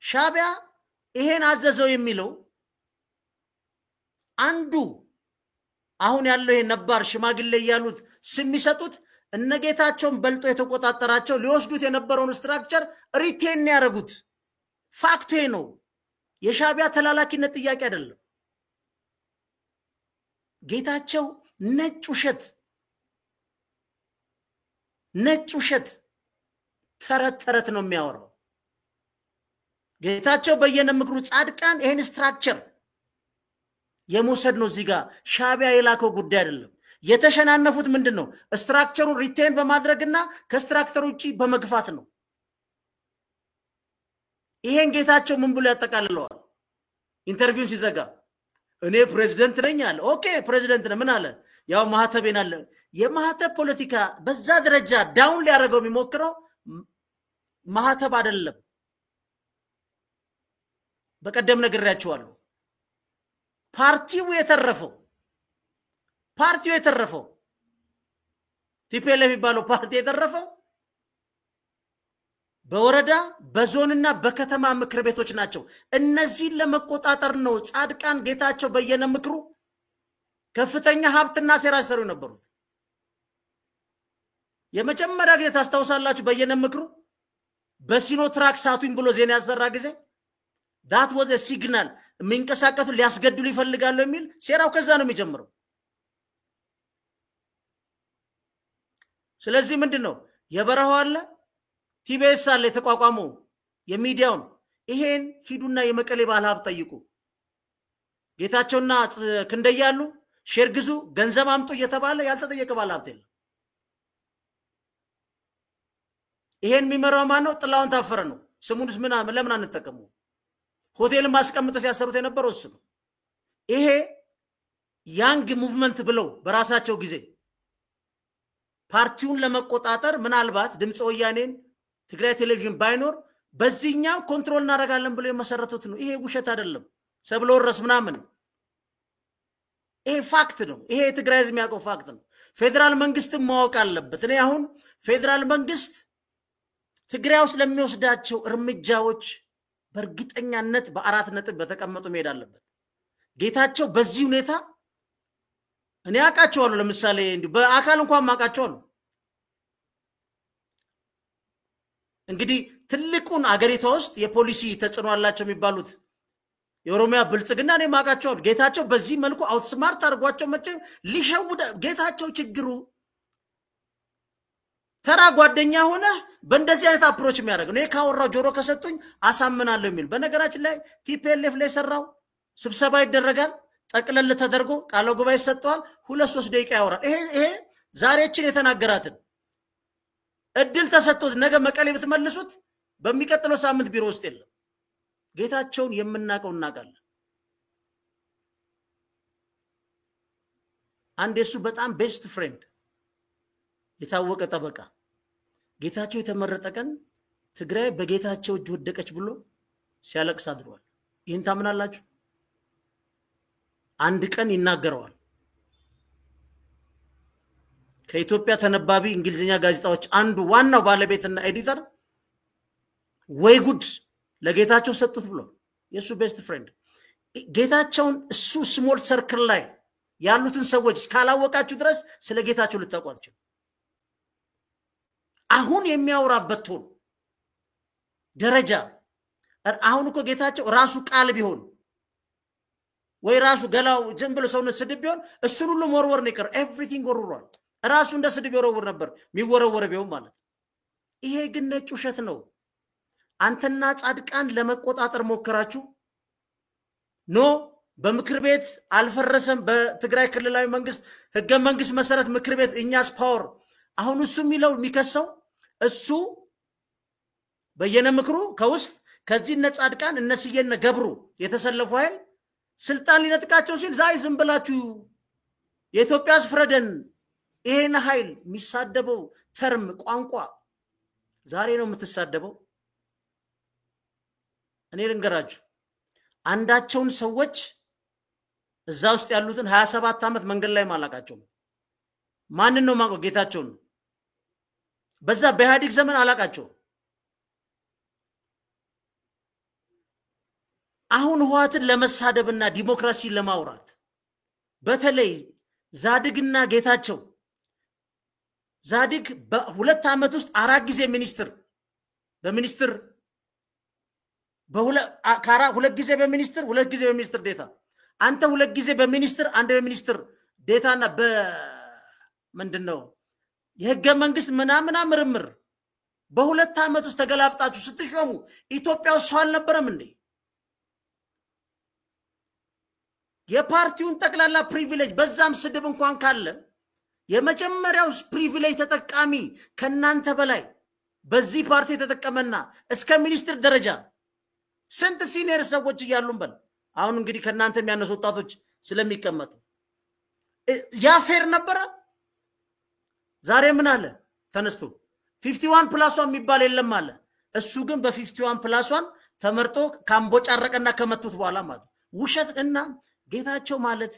ሻዕቢያ ይሄን አዘዘው የሚለው አንዱ አሁን ያለው ይሄ ነባር ሽማግሌ ያሉት ስም ይሰጡት እነጌታቸውን በልጦ የተቆጣጠራቸው ሊወስዱት የነበረውን ስትራክቸር ሪቴን ያደረጉት ፋክቱ ነው። የሻዕቢያ ተላላኪነት ጥያቄ አይደለም። ጌታቸው ነጭ ውሸት ተረት ነው የሚያወራው። ጌታቸው በየነ ምክሩ ጻድቃን ይሄን ስትራክቸር የመውሰድ ነው እዚህ ጋር ሻቢያ የላከው ጉዳይ አይደለም የተሸናነፉት ምንድነው ስትራክቸሩን ሪቴን በማድረግና ከስትራክቸሩ ውጪ በመግፋት ነው ይሄን ጌታቸው ምን ብሎ ያጠቃልለዋል ኢንተርቪው ሲዘጋ እኔ ፕሬዝዳንት ነኝ አለ ኦኬ ፕሬዝዳንት ነህ ምን አለ ያው ማህተቤን አለ የማህተብ ፖለቲካ በዛ ደረጃ ዳውን ሊያደርገው የሚሞክረው ማህተብ አይደለም በቀደም ነግሬያቸዋለሁ ፓርቲው የተረፈው ቲፒኤልኤፍ የሚባለው ፓርቲ የተረፈው በወረዳ በዞንና በከተማ ምክር ቤቶች ናቸው እነዚህ ለመቆጣጠር ነው ጻድቃን ጌታቸው በየነ ምክሩ ከፍተኛ ሀብትና ሴራ ሰሩ ነበሩት የመጀመሪያ ጊዜ ታስታውሳላችሁ በየነ ምክሩ በሲኖ ትራክ ሳቱኝ ብሎ ዜና ያሰራ ጊዜ that was a signal ምንቀሳቀሱ ሊያስገድሉ ይፈልጋሉ የሚል ሴራው ከዛ ነው የሚጀምረው ስለዚህ ምንድነው የበረሃው አለ ቲቢኤስ አለ የተቋቋመው የሚዲያውን ይሄን ሂዱና የመቀሌ ባለሀብት ጠይቁ ጌታቸውና ክንደያሉ ሼር ግዙ ገንዘብ አምጡ እየተባለ ያልተጠየቀ ባለሀብት የለም ይሄን የሚመራው ማን ነው ጥላውን ታፈረ ነው ስሙንስ ለምን አንተቀሙ ሆቴል ማስቀምጠው ሲያሰሩት የነበረው እሱ ነው ይሄ ያንግ ሙቭመንት ብለው በራሳቸው ጊዜ ፓርቲውን ለመቆጣጠር ምናልባት ድምጽ ወያኔን ትግራይ ቴሌቪዥን ባይኖር በዚህኛው ኮንትሮል እናደርጋለን ብለው የመሰረቱት ነው ይሄ ውሸት አይደለም ሰብሎ ወረስ ምናምን ይሄ ፋክት ነው ይሄ ትግራይ ህዝብ የሚያውቀው ፋክት ነው ፌደራል መንግስት ማወቅ አለበት እኔ አሁን ፌደራል መንግስት ትግራይ ውስጥ ለሚወስዳቸው እርምጃዎች በእርግጠኛነት በአራት ነጥብ በተቀመጡ መሄድ አለበት ጌታቸው በዚህ ሁኔታ እኔ አቃቸዋለሁ ለምሳሌ እንዲሁ በአካል እንኳን ማቃቸዋለሁ እንግዲህ ትልቁን አገሪቷ ውስጥ የፖሊሲ ተጽዕኖ አላቸው የሚባሉት የኦሮሚያ ብልጽግና እኔ ማቃቸዋለሁ ጌታቸው በዚህ መልኩ አውትስማርት አድርጓቸው መቼ ሊሸውድ ጌታቸው ችግሩ ተራ ጓደኛ ሆነ በእንደዚህ አይነት አፕሮች የሚያደርግ ነው ካወራው ጆሮ ከሰጡኝ አሳምናለሁ የሚል በነገራችን ላይ ቲፒኤልኤፍ ላይ ሰራው ስብሰባ ይደረጋል ጠቅለል ተደርጎ ቃለ ጉባኤ ሰጥቷል 2-3 ደቂቃ ያወራል ይሄ ዛሬችን የተናገራትን እድል ተሰጥቶት ነገ መቀሌ ብትመልሱት በሚቀጥለው ሳምንት ቢሮ ውስጥ የለም ጌታቸውን የምናቀው እናቃለን አንድ እሱ በጣም ቤስት ፍሬንድ የታወቀ ጠበቃ ጌታቸው የተመረጠ ቀን ትግራይ በጌታቸው እጅ ወደቀች ብሎ ሲያለቅስ አድሯል ይሄን ታምናላችሁ አንድ ቀን ይናገረዋል ከኢትዮጵያ ተነባቢ እንግሊዝኛ ጋዜጣዎች አንዱ ዋናው ባለቤትና ኤዲተር ወይ ጉድ ለጌታቸው ሰጡት ብሎ የሱ ቤስት ፍሬንድ ጌታቸውን እሱ ስሞል ሰርክል ላይ ያሉትን ሰዎች ካላወቃችሁ ድረስ ስለ ጌታቸው ልታቋጥሩ አሁን የሚያወራበት ቶን ደረጃ አሁን እኮ ጌታቸው ራሱ ቃል ቢሆን ወይ ራሱ ገላው ዝም ብሎ ሰውነት ስድብ ቢሆን እሱን ሁሉ ወርወር ነው ይቀር ኤቭሪቲንግ ወርወሯል ራሱ እንደ ስድብ ወርወር ነበር የሚወረወር ቢሆን ማለት ይሄ ግን ነጭ ውሸት ነው አንተና ጻድቃን ለመቆጣጠር ሞከራችሁ ኖ በምክር ቤት አልፈረሰም በትግራይ ክልላዊ መንግስት ህገ መንግስት መሰረት ምክር ቤት እኛስ ፓወር አሁን እሱ የሚለው የሚከሰው እሱ በየነ ምክሩ ከውስጥ ከዚህ ነጻድቃን እነስየነ ገብሩ የተሰለፉ ኃይል ስልጣን ሊነጥቃቸው ሲል ዛይ ዝም ብላችሁ የኢትዮጵያስ ፍረደን ይሄን ኃይል የሚሳደበው ተርም ቋንቋ ዛሬ ነው የምትሳደበው እኔ ልንገራችሁ አንዳቸውን ሰዎች እዛ ውስጥ ያሉትን 27 ዓመት መንገድ ላይ ማላቃቸው ማንን ነው ማቆ ጌታቸውን በዛ በኢህአዴግ ዘመን አላቃቸው አሁን ህዋትን ለመሳደብና ዲሞክራሲ ለማውራት በተለይ ዛድግና ጌታቸው ዛድግ በሁለት ዓመት ውስጥ 4 ጊዜ ሚኒስትር በሚኒስትር ሁለት ጊዜ በሚኒስትር 2 ጊዜ በሚኒስትር ዴታ አንተ 2 ጊዜ በሚኒስትር አንድ በሚኒስትር ዴታና በምንድነው የህገ መንግስት ምናምና ምርምር በሁለት ዓመት ውስጥ ተገላብጣችሁ ስትሾሙ ኢትዮጵያው ሰው አልነበረም እንዴ የፓርቲውን ጠቅላላ ፕሪቪሌጅ በዛም ስድብ እንኳን ካለ የመጀመሪያው ፕሪቪሌጅ ተጠቃሚ ከናንተ በላይ በዚህ ፓርቲ ተጠቀመና እስከ ሚኒስትር ደረጃ ስንት ሲኒየር ሰዎች እያሉን በል አሁን እንግዲህ ከናንተ የሚያነሱ ወጣቶች ስለሚቀመጡ ያ ፌር ነበር ዛሬ ምን አለ ተነስቶ 51+1 የሚባል የለም አለ እሱ ግን በ51+1 ተመርጦ ካምቦጫረቀና ከመቱት በኋላ ማለት ውሸት እና ጌታቸው ማለት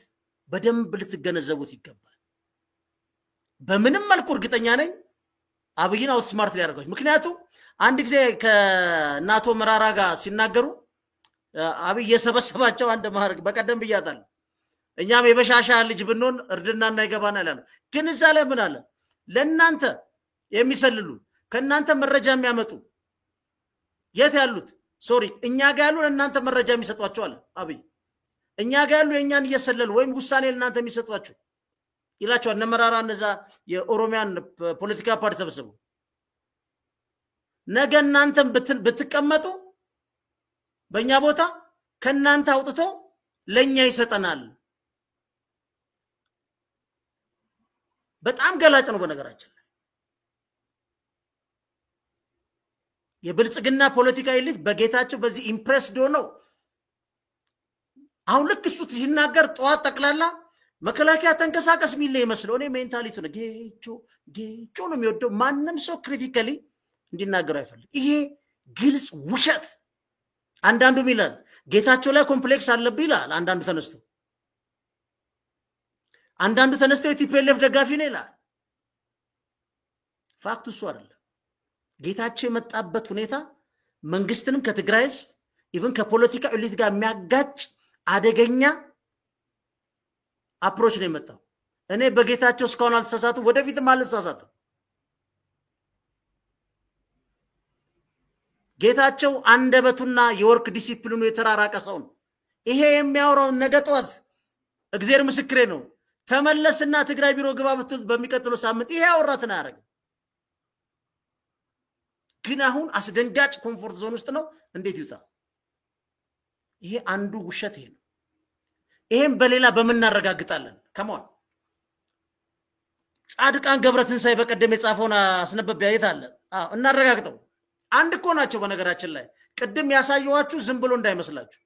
በደንብ ልትገነዘቡት ይገባል በምንም መልኩ እርግጠኛ ነኝ አብይን አውት ስማርት ሊያደርገው ምክንያቱም አንድ ጊዜ ከናቶ መራራ ጋር ሲናገሩ አብይ የሰበሰባቸው አንድ ማርክ በቀደም ብያታል እኛም የበሻሻ ልጅ ብንሆን እርድናና ይገባናል ያለው ግን እዛ ላይ ምን አለ ለናንተ የሚሰልሉ ከናንተ መረጃ የሚያመጡ የት ያሉት ሶሪ እኛ ጋር ያሉ ለናንተ መረጃ የሚሰጧቸው አለ አብይ እኛ ጋር ያሉ የኛን እየሰለሉ ወይም ውሳኔ ለናንተ የሚሰጧቸው ይላቸዋል ነመራራ እነዛ የኦሮሚያን ፖለቲካ ፓርቲ ሰብስቡ ነገ እናንተም ብትቀመጡ በእኛ ቦታ ከናንተ አውጥቶ ለኛ ይሰጠናል በጣም ገላጭ ነው በነገራችን የብልጽግና ፖለቲካ ኤሊት በጌታቸው በዚህ ኢምፕሬስድ ሆነው አሁን ልክ እሱ ሲናገር ጧት ጠቅላላ መከላከያ ተንቀሳቀስ ሚል ይመስለው እኔ ሜንታሊቲ ነው ጌቾ ነው የሚወደው ማንንም ሰው ክሪቲካሊ እንዲናገር አይፈልግ ይሄ ግልጽ ውሸት አንዳንዱ ይላል ጌታቸው ላይ ኮምፕሌክስ አለብኝ ይላል አንዳንዱ ተነስቶ የቲፒኤልኤፍ ደጋፊ ነው ይላል ፋክቱ እሱ አይደለም ጌታቸው የመጣበት ሁኔታ መንግስትንም ከትግራይ ህዝብ ኢቭን ከፖለቲካ ኤሊት ጋር የሚያጋጭ አደገኛ አፕሮች ነው የመጣው እኔ በጌታቸው እስካሁን አልተሳሳቱ ወደፊትም አልተሳሳቱ ጌታቸው አንደበቱና የወርክ ዲሲፕሊኑ የተራራቀ ሰው ነው ይሄ የሚያወራው ነገጧት እግዚአብሔር ምስክሬ ነው ተመለስና ትግራይ ቢሮ ግባ ብትል በሚቀጥለው ሳምንት ይሄ አወራትና ያረጋ ግን አሁን አስደንጋጭ ኮምፎርት ዞን ውስጥ ነው እንዴት ይውጣ ይሄ አንዱ ውሸት ይሄ ነው ይሄን በሌላ በመናረጋግጣለን ከማን ጻድቃን ገብረትንሳይ በቀደም የጻፈውን አስነበብ ያይት አለ እናረጋግጠው አንድ እኮ ናቸው በነገራችን ላይ ቀደም ያሳየዋችሁ ዝም ብሎ እንዳይመስላችሁ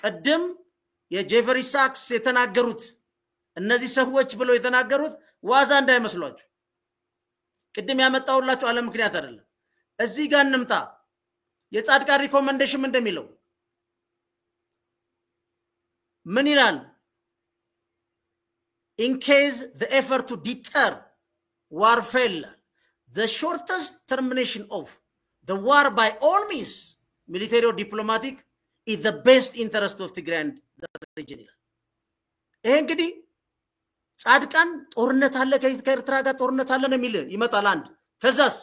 ቀደም የጄፈሪ ሳክስ የተናገሩት እነዚህ ሰዎች ብሎ የተናገሩት ዋዛ እንዳይመስላችሁ ቀደም ያመጣውላችሁ አለ ምክንያት አይደለም እዚህ ጋር እንምጣ የጻድቃን ሪኮመንዴሽን እንደሚለው ምን ይላል in case the effort to deter war fail the shortest termination of the war by all means military or diplomatic is the best interest of Tigray and the region ይሄ እንግዲህ ጻድቃን ጦርነት አለ ከኤርትራ ጋር ጦርነት አለ ነው የሚል ይመጣል አንድ ከዛስ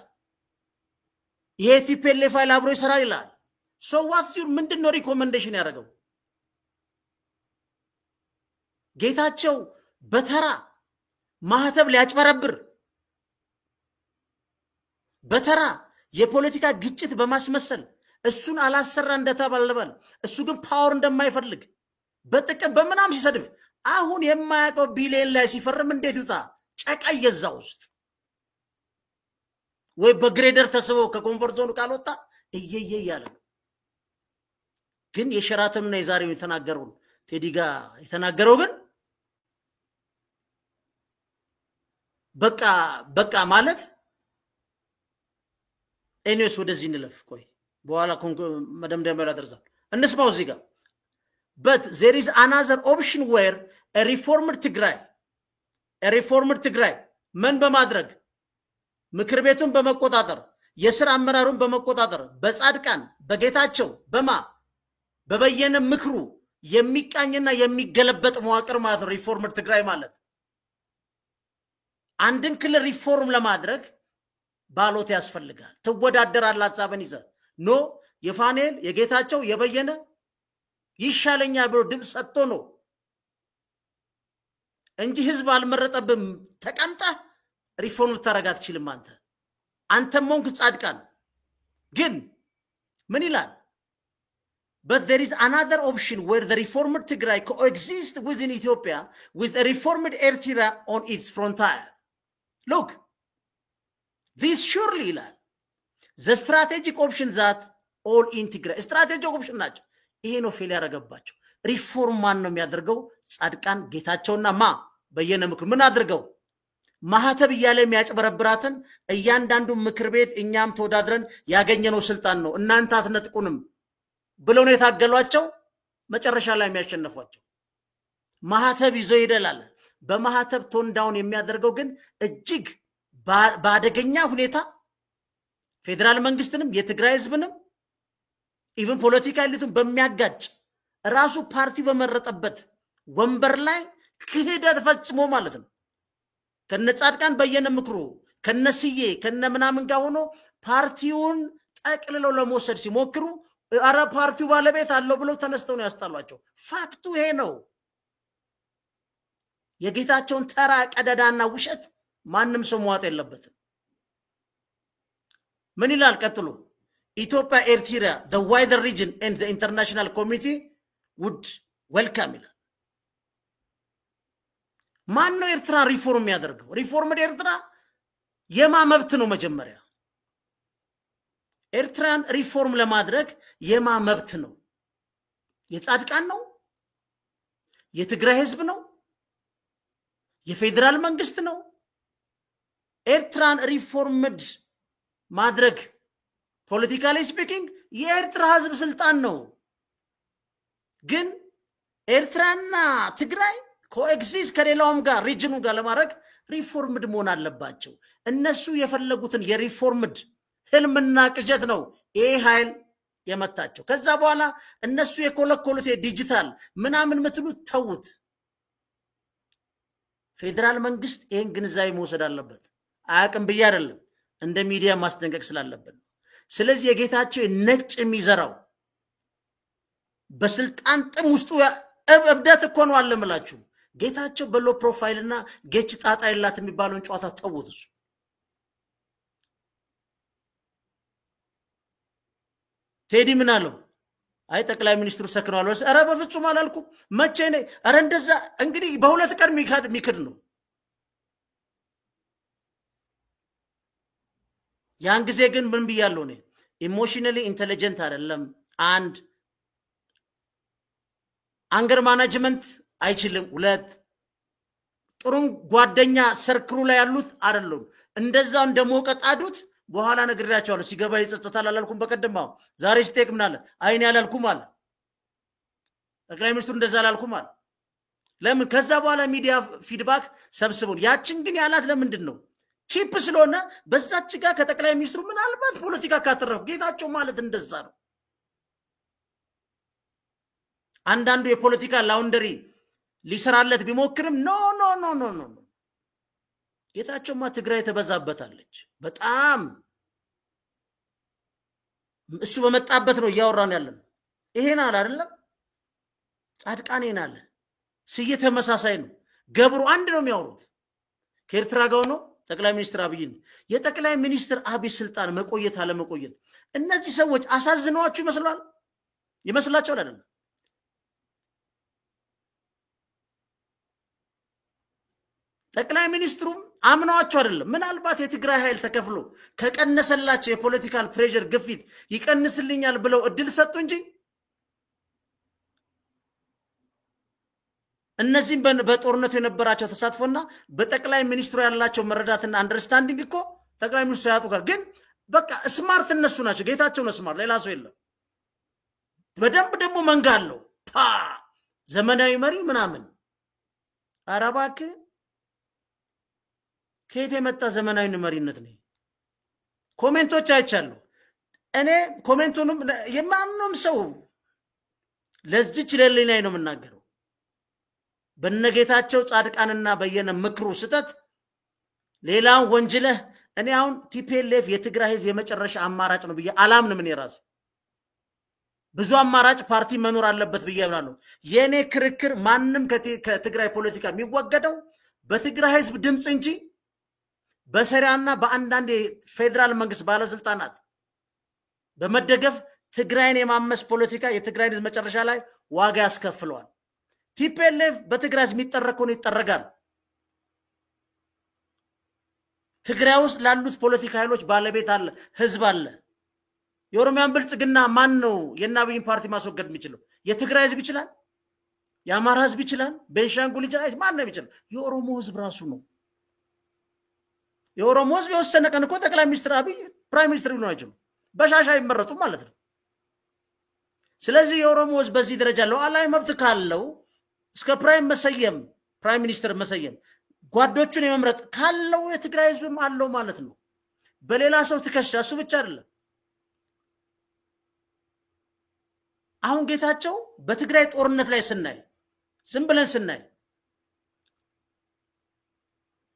የቲፒኤልኤፍ ፋይል አብሮ ይሰራል ይላል so what's your ምንድነው ሪኮመንዴሽን ያደረገው ጌታቸው በተራ ማህተብ ሊያጭበረብር በተራ የፖለቲካ ግጭት በማስመሰል እሱን አላሰራ እንደተባለበል እሱ ግን ፓወር እንደማይፈልግ በጥቅም በመናም ሲሰድብ አሁን የማያቀው ቢሊየን ላይ ሲፈርም እንዴት ይውጣ ጨቃይ የዛው ውስጥ ወይ በግሬደር ተስበው ከኮንፈርት ዞኑ ካልወጣ እየየ ያለ ግን የሸራተምና የዛሬው የተናገረው ቴዲጋ የተናገረው ግን በቃ ማለት ኤኒዌስ ወደዚህ እንለፍ ቆይ በኋላ መደምደሚያ ያደርዛል እንስማው እዚህ ጋር but there is another option where a reformed Tigray ምን በማድረግ ምክር ቤቱን በመቆጣጠር የሥራ አመራሩን በመቆጣጠር በጻድቃን በጌታቸው በበየነ ምክሩ የሚቃኝና የሚገለበጥ መዋቅር ማለት ሪፎርምድ ትግራይ ማለት አንድን ክልል ሪፎርም ለማድረግ ባሎት ያስፈልጋል ተወዳደራል ሐሳብን ይዘ ኖ የፋኔል የጌታቸው የበየነ ይሻለኛል ብሎ ድምጽ ሰጥቶ ነው እንጂ ህዝብ አልመረጠብም ተቀምጣ ሪፎርም ተረጋት ይችላል አንተ ሞንክ ጻድቃን ግን ምን ይላል But there is another option where the reformed Tigray coexist within Ethiopia with a reformed Eritrea on its frontier. Look, this surely the strategic option that all in Tigray strategic option ናቸው ይሄ ነው ፌል ያረጋባቸው ሪፎርም ማን ነው የሚያደርገው ጻድቃን ጌታቸውና ማ በየነ ምክር ምን አድርገው ማህተብ ይያለ የሚያጭበረብራትን እያንዳንዱ ምክር ቤት እኛም ተወዳድረን ያገኘነው ስልጣን ነው እናንተ አትነጥቁንም ብለው ነው የታገሏቸው መጨረሻ ላይ የሚያሸንፏቸው ማህተብ ይዞ ይደላል በማህተብ ቶን ዳውን የሚያደርገው ግን እጅግ ባደገኛ ሁኔታ ፌደራል መንግስትንም የትግራይ ህዝብንም ኢቭን ፖለቲካሊቱን በሚያጋጭ ራሱ ፓርቲ በመረጠበት ወንበር ላይ ክህደት ፈጽሞ ማለት ነው ከነጻድቃን በየነ ምክሩ ከነስዬ ከነምናምን ጋር ሆኖ ፓርቲውን ጠቅልለው ለመውሰድ ሲሞክሩ አረ ፓርቲው ባለቤት አለው ብለው ተነስተው ነው ያስጣሏቸው ፋክቱ ይሄ ነው የጌታቸውን ተራ ቀደዳና ውሸት ማንም ሰው መዋጥ የለበትም ምን ይላል ቀጥሎ Ethiopia Eritrea the wider region and the international community would welcome it ማን ነው ኤርትራ ሪፎርም ያደርገው ሪፎርም ኤርትራ የማ መብት ነው መጀመሪያ ኤርትራን ሪፎርም ለማድረግ የማ መብት ነው የጻድቃን ነው የትግራይ ህዝብ ነው የፌደራል መንግስት ነው ኤርትራን ሪፎርምድ ማድረግ ፖለቲካሊ ስፒኪንግ የኤርትራ ህዝብ ስልጣን ነው ግን ኤርትራና ትግራይ ኮኤግዚስት ከሌላውም ጋር ሪጅኑ ጋር ለማድረግ ሪፎርምድ መሆን አለባቸው እነሱ የፈለጉትን የሪፎርምድ ህልምና ቅጀት ነው ይሄ ኃይል የመታቸው ከዛ በኋላ እነሱ የኮለኮሉት ዲጂታል ምናምን ምትሉት ተውት ፌደራል መንግስት ይሄን ግንዛቤ መውሰድ አለበት አያቅም ብዬ አይደለም እንደ ሚዲያ ማስጠንቀቅ ስላለበት ስለዚህ የጌታቸው ነጭ የሚዘራው በስልጣን ጥም ውስጡ እብደት እኮ ነው አለምላችሁ ጌታቸው በሎ ፕሮፋይልና ጌች ጣጣ ይላት የሚባለውን ጨዋታ ተውት ቴዲ ምን አለው አይ ጠቅላይ ሚኒስትሩ ሰክረዋል ወይስ አረ በፍጹም አላልኩም መቼ ነው አረ እንደዛ እንግዲህ በሁለት ቀን ሚክድ ነው ያን ጊዜ ግን ምን ብያለሁ ነው ኢሞሽናሊ ኢንተለጀንት አይደለም አንድ አንገር ማኔጅመንት አይችልም ሁለት ጥሩም ጓደኛ ሰርክሩ ላይ ያሉት አይደለም እንደዛው እንደሞቀጣዱት በኋላ ነግሬያቸዋለሁ ሲገባ ይጸጸታል አላልኩም በቀደምው ዛሬ ስቴክ ምን አለ አይኔ ያላልኩም አለ ጠቅላይ ሚኒስትሩ እንደዛ አላልኩም አለ ለምን ከዛ በኋላ ሚዲያ ፊድባክ ሰብስበው ያችን ግን ያላት ለምንድን ነው ቺፕ ስለሆነ በዛች ጋር ከጠቅላይ ሚኒስትሩ ምናልባት ፖለቲካ ካተረፉ ጌታቸው ማለት እንደዛ ነው አንዳንዱ የፖለቲካ ላውንደሪ ሊሰራለት ቢሞክርም ኖ ጌታቸውማ ትግራይ ተበዛበታለች በጣም እሱ በመጣበት ነው ያወራን ያለን ይሄን አለ አይደለም ጻድቃኔን አለ ስየ ተመሳሳይ ነው ገብሩ አንድ ነው የሚያወሩት ከኤርትራ ጋር ነው ጠቅላይ ሚኒስትር አብይን የጠቅላይ ሚኒስትር አብይ ስልጣን መቆየት አለ መቆየት እነዚህ ሰዎች አሳዝነዋችሁ ይመስላችኋል አይደለም ጠቅላይ ሚኒስትሩም አምናዋቸው አይደለም ምናልባት የትግራይ ኃይል ተከፍሎ ከቀነሰላቸው የፖለቲካል ፕሬሸር ግፊት ይቀንስልኛል ብለው እድል ሰጡ እንጂ እነዚህም በጦርነቱ የነበራቸው ተሳትፎና በጠቅላይ ሚኒስትሩ ያላቸው መረዳትና አንደርስታንዲንግ እኮ ጠቅላይ ሚኒስትሩ ያጡካል ግን በቃ ስማርት እነሱ ናቸው ጌታቸው ነው ስማርት ሌላ ሰው የለም በደንብ ደግሞ መንጋለው ዘመናዊ መሪ ምናምን አረባክ ከየት የመጣ ዘመናዊ መሪነት ነው ኮሜንቶች አይቻለሁ እኔ ኮሜንቱንም የማንንም ሰው ለዚች ለሌላይ ነው የምናገረው በነጌታቸው ጻድቃንና በየነ ምክሩ ስተት ሌላው ወንጀለህ እኔ አሁን ቲፒኤልኤፍ የትግራይ ህዝብ የመጨረሻ አማራጭ ነው ብዬ አላምንም እኔ ራሴ ብዙ አማራጭ ፓርቲ መኖር አለበት ብዬ አምናለሁ የኔ ክርክር ማንንም ከትግራይ ፖለቲካ የሚወገደው በትግራይ ህዝብ ድምጽ እንጂ በሰሪያና በአንዳንድ ፌደራል መንግስት ባለስልጣናት በመደገፍ ትግራይን የማመስ ፖለቲካ የትግራይን መጨረሻ ላይ ዋጋ ያስከፍለዋል ቲፒኤልኤፍ በትግራይ የሚጠረቀው ነው ይጠረጋል ትግራይ ውስጥ ላሉት ፖለቲካ ኃይሎች ባለቤት አለ ህዝብ አለ የኦሮሚያን ብልጽግና ማን ነው የናብይን ፓርቲ ማስወገድ የሚችለው የትግራይ ህዝብ ይችላል የአማራ ህዝብ ይችላል ቤንሻንጉል ይችላል ማን ነው የሚችለው የኦሮሞ ህዝብ ራሱ ነው የኦሮሞ ህዝብ የወሰነ ቀን እኮ ጠቅላይ ሚኒስትር አብይ ፕራይም ሚኒስትር ቢሆኑ አይችሉም በሻሻ ይመረጡ ማለት ነው ስለዚህ የኦሮሞ ህዝብ በዚህ ደረጃ ነው አላይ መብት ካለው እስከ ፕራይም ሚኒስትር መሰየም ጓዶቹን የመምረጥ ካለው የትግራይ ህዝብም አለው ማለት ነው በሌላ ሰው ትከሻ እሱ ብቻ አይደለም አሁን ጌታቸው በትግራይ ጦርነት ላይ ስናይ ዝም ብለን ስናይ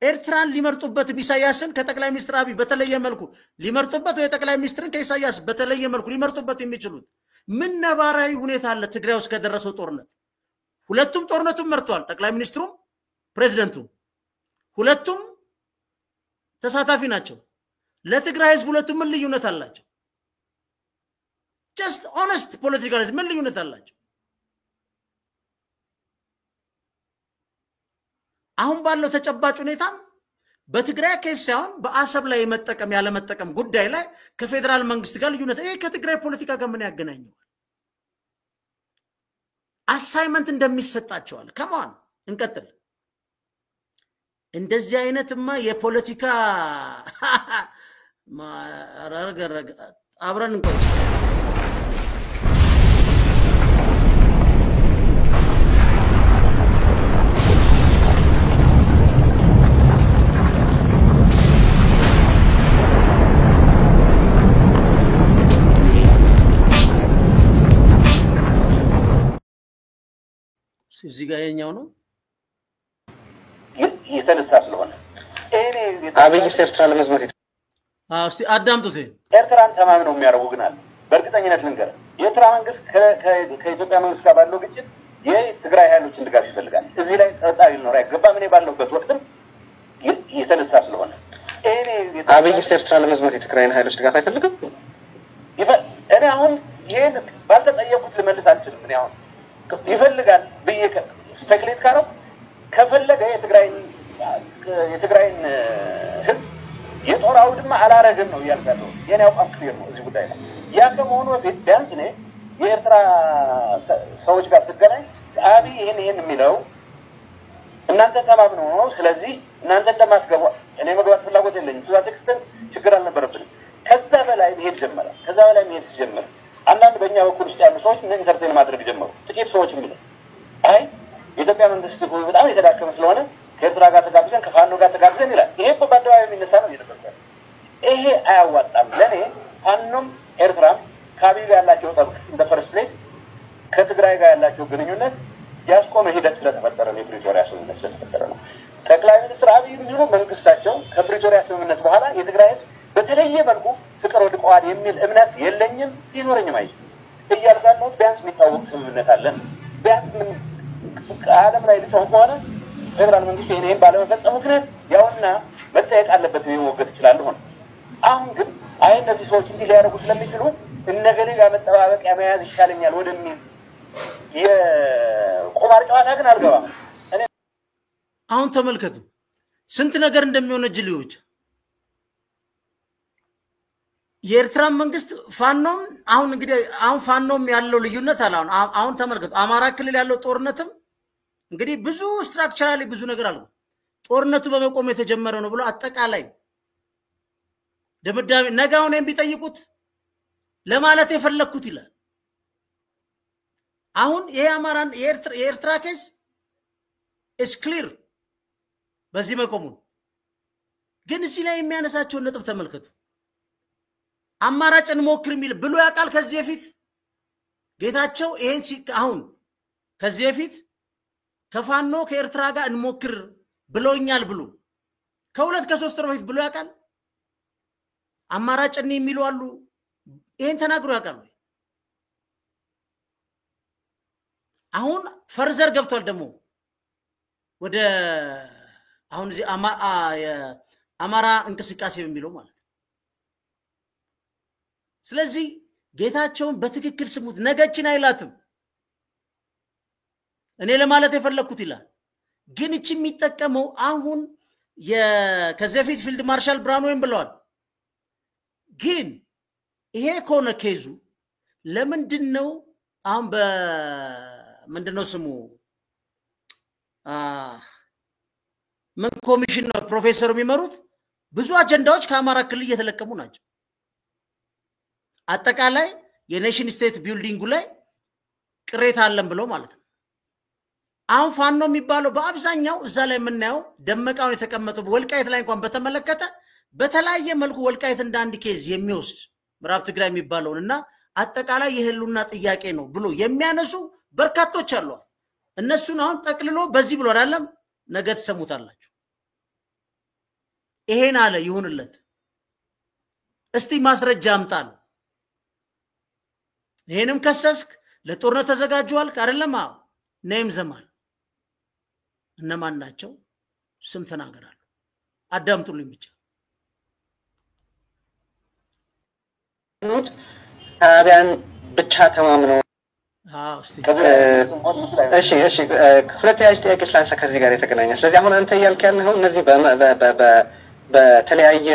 ኤርትራን ሊመርጡበት ኢሳያስን ከጠቅላይ ሚኒስትር አብይ በተለየ መልኩ ሊመርጡበት ወይ ጠቅላይ ሚኒስትርን ከኢሳያስ በተለየ መልኩ ሊመርጡበት የሚችሉት ምን ነባራዊ ሁኔታ አለ ትግራይ ውስጥ ከደረሰው ጦርነት ሁለቱም ጦርነቱን መርጧል ጠቅላይ ሚኒስትሩም ፕሬዝዳንቱም ሁለቱም ተሳታፊ ናቸው ለትግራይ ህዝብ ሁለቱም ምን ልዩነት አላቸው just honest politicalism ምን ልዩነት አላቸው አሁን ባለው ተጨባጭ ሁኔታ በትግራይ ኬስ ሳይሆን በአሰብ ላይ መጠቀም ያለ መጠቀም ጉዳይ ላይ ከፌደራል መንግስት ጋር ልዩነት ይሄ ከትግራይ ፖለቲካ ጋር ምን ያገናኘዋል አሳይመንት እንደሚሰጣቸዋል ከማን እንቀጥል እንደዚህ አይነትማ የፖለቲካ ማራገረግ አብረን እንቆይ እዚህ ጋር የኛው ነው የተነሳ ስለሆነ እኔ አብይ ኤርትራ ለመዝመት እስቲ አዳምጡት ኤርትራን ተማምነው የሚያረጉ ግን አለ በእርግጠኝነት ልንገር የኤርትራ መንግስት ከኢትዮጵያ መንግስት ጋር ባለው ግጭት የትግራይ ኃይሎችን ድጋፍ ይፈልጋል እዚህ ላይ ጥርጣሬ ሊኖር አይገባም እኔ ባለሁበት ወቅትም የተነሳ ስለሆነ እኔ አብይ ኤርትራ ለመዝመት የትግራይን ኃይሎች ድጋፍ አይፈልግም እኔ አሁን ይሄን ባልተጠየቁት ልመልስ አልችልም እኔ አሁን ይፈልጋል በየከ ስፔኩሌት ካረው ከፈለገ የትግራይን ህዝብ የጦር አውድማ አላረግም ነው ያልካለው የኔ አቋም ክሊር ነው እዚህ ጉዳይ ላይ ያ ከመሆኑ በፊት ቢያንስ እኔ የኤርትራ ሰዎች ጋር ስገናኝ አብይ ይሄን የሚለው እናንተ ተማምነው ነው ስለዚህ እናንተ እንደማትገቡ እኔ መግባት ፍላጎት የለኝም ቱዛት ኤክስተንት ችግር አልነበረብንም ከዛ በላይ መሄድ ጀመረ አንዳንድ በእኛ በኩል ውስጥ ያሉ ሰዎች ምን ኢንተርቴን ማድረግ ጀመሩ ጥቂት ሰዎች የሚለው አይ የኢትዮጵያ መንግስት በጣም የተዳከመ ስለሆነ ከኤርትራ ጋር ተጋግዘን ከፋኖ ጋር ተጋግዘን ይላል ይሄ በባደባባይ የሚነሳ ነው እየተበከለ ይሄ አያዋጣም ለኔ ፋኖም ኤርትራም ከአብይ ጋር ያላቸው ጠብቅ እንደ ፈርስት ፕሌስ ከትግራይ ጋር ያላቸው ግንኙነት ያስቆመ ሂደት ስለተፈጠረ ነው የፕሪቶሪያ ስምምነት ስለተፈጠረ ነው ጠቅላይ ሚኒስትር አብይ ቢሆኑ መንግስታቸው ከፕሪቶሪያ ስምምነት በኋላ የትግራይ ህዝብ በተለየ መልኩ ፍቅር ወድቀዋል የሚል እምነት የለኝም ይኖርኝም አይደል እያልካለው ቢያንስ የሚታወቅ ስምምነት አለን ቢያንስ ምን ዓለም ላይ ልትሆን ከሆነ ፌደራል መንግስት ይሄን ባለመፈጸሙ ምክንያት ያውና መጠየቅ አለበት ይወገድ ይችላል ሆነ አሁን ግን አይ እነዚህ ሰዎች እንዲህ ሊያደርጉ ስለሚችሉ እነገሌ ጋር መጠባበቅ ያመያዝ ይሻለኛል ወደሚል የቁማር ጨዋታ ግን አልገባም እኔ አሁን ተመልከቱ ስንት ነገር እንደሚሆነጅልዩ ብቻ የኤርትራ መንግስት ፋኖም አሁን እንግዲህ አሁን ፋኖም ያለው ልዩነት አለ አሁን ተመልከቱ አማራ ክልል ያለው ጦርነትም እንግዲህ ብዙ ስትራክቸራሊ ብዙ ነገር አለ ጦርነቱ በመቆም የተጀመረ ነው ብሎ አጠቃላይ ደምዳሜ ነጋውን ቢጠይቁት ለማለት የፈለኩት ይላል አሁን የአማራን የኤርትራ ኬስ is clear በዚህ መቆሙ ግን እዚህ ላይ የሚያነሳቸው ነጥብ ተመልከቱ አማራጭን ሞክር የሚል ብሎ ያቃል ከዚህ በፊት ጌታቸው ይሄን አሁን ከዚህ በፊት ከፋኖ ከኤርትራ ጋር እንሞክር ብሎኛል ብሎ ከሁለት ከሶስት ወር በፊት ብሎ ያቃል አማራጭን የሚሉ አሉ ይሄን ተናግሮ ያቃል አሁን ፈርዘር ገብቷል ደግሞ ወደ አሁን እዚህ አማራ እንቅስቃሴ በሚለው ማለት ስለዚህ ጌታቸውን በትክክል ስሙት ነገችን አይላትም እኔ ለማለት የፈለኩት ይላል ግን እቺ የሚጠቀመው አሁን ከዘፊት ፊልድ ማርሻል ብርሃኑ ወይም ብለዋል ግን ይሄ ኮነ ኬዙ ለምንድነው አሁን በምንድነው ስሙ ምን ኮሚሽን ነው ፕሮፌሰር የሚመሩት ብዙ አጀንዳዎች ከአማራ ክልል እየተለቀሙ ናቸው አጠቃላይ የኔሽን ስቴት ቢልዲንጉ ላይ ቅሬታ አለን ብሎ ማለት ነው አሁን ፋኖ የሚባለው በአብዛኛው እዛ ላይ የምናየው ደመቃውን የተቀመጠው ወልቃይት ላይ እንኳን በተመለከተ በተለያየ መልኩ ወልቃይት እንደ አንድ ኬዝ የሚወስድ ምዕራብ ትግራይ የሚባለውና አጠቃላይ የህሉና ጥያቄ ነው ብሎ የሚያነሱ በርካቶች አሉ እነሱን አሁን ጠቅልሎ በዚህ ብሎ አይደለም ነገ ተሰሙታላችሁ ይሄን አለ ይሁንለት እስቲ ማስረጃ አምጣሉ ይሄንም ከሰስክ ለጦርነት ተዘጋጁዋል አይደለም ነይም ዘማል እነማን ናቸው ስም ተናገራሉ አዳምጡልኝ ብቻ አብያን ብቻ ተማምነው እሺ ሁለተኛ ጥያቄ ስላንሳ ከዚህ ጋር የተገናኘ ስለዚህ አሁን አንተ ያልክ ያለው እነዚህ በተለያየ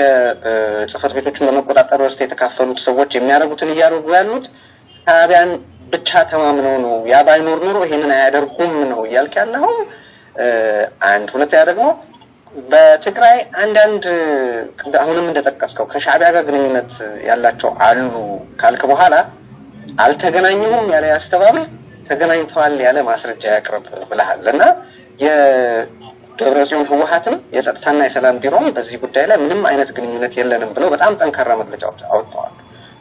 ጽፈት ቤቶችን በመቆጣጠር ውስጥ የተካፈሉት ሰዎች የሚያደርጉትን እያደረጉ ያሉት አብያን ብቻ ተማምነው ነው ያ ባይኖር ኖሮ ይሄንን አያደርጉም ነው ያልክ ያለው አንድ ሁለተኛ ደግሞ በትግራይ አንዳንድ አሁንም እንደተጠቀስከው ከሻዕቢያ ጋር ግንኙነት ያላቸው አሉ ካልክ በኋላ አልተገናኙም ያለ ያስተባብል ተገናኝተዋል ያለ ማስረጃ ያቀርብ ብለሃልና የደብረጽዮን ህወሓትም የጸጥታና የሰላም ቢሮም በዚህ ጉዳይ ላይ ምንም አይነት ግንኙነት የለንም ብለው በጣም ጠንካራ መግለጫዎች አውጥተዋል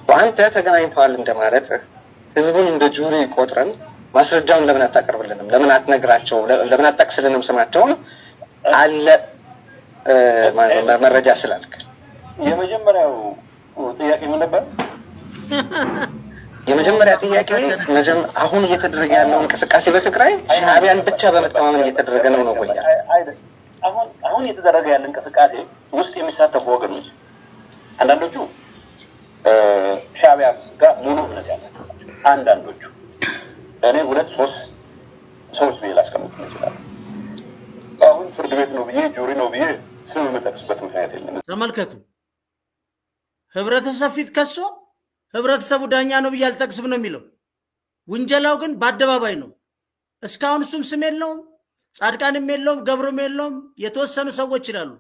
ወአንተ ተገናኝተዋል እንደማለት ህዝቡን እንደ ጁሪ ቆጥረን ማስረጃውን ለምን አታቀርብልንም ለምን አትነግራቸው ለምን አትጠቅስልንም ስማቸውን አለ መረጃ ስላልክ የመጀመሪያው ጥያቄ ምን ነበር የመጀመሪያ ጥያቄ አሁን እየተደረገ ያለው እንቅስቃሴ በትግራይ ሻዕቢያን ብቻ በመተማመን እየተደረገ ነው ወይ አሁን እየተደረገ ያለው እንቅስቃሴ ውስጥ የሚሳተፉ ወገኖች አንዳንዶቹ ሻዕቢያ ጋር ሙሉ እምነት ያላቸው አንዳንዶቹ እኔ ሁለት ሶስት ሰዎች ቢላስቀምጥ ይችላል አሁን ፍርድ ቤት ነው ብዬ ጁሪ ነው ብዬ ስም መጠቅስበት ምክንያት የለም ተመልከቱ ህብረተሰብ ፊት ከሶ ህብረተሰቡ ዳኛ ነው ብዬ አልጠቅስም ነው የሚለው ወንጀላው ግን በአደባባይ ነው እስካሁን እሱም ስም የለውም ጻድቃንም የለውም ገብሩም የለውም የተወሰኑ ሰዎች ይላሉ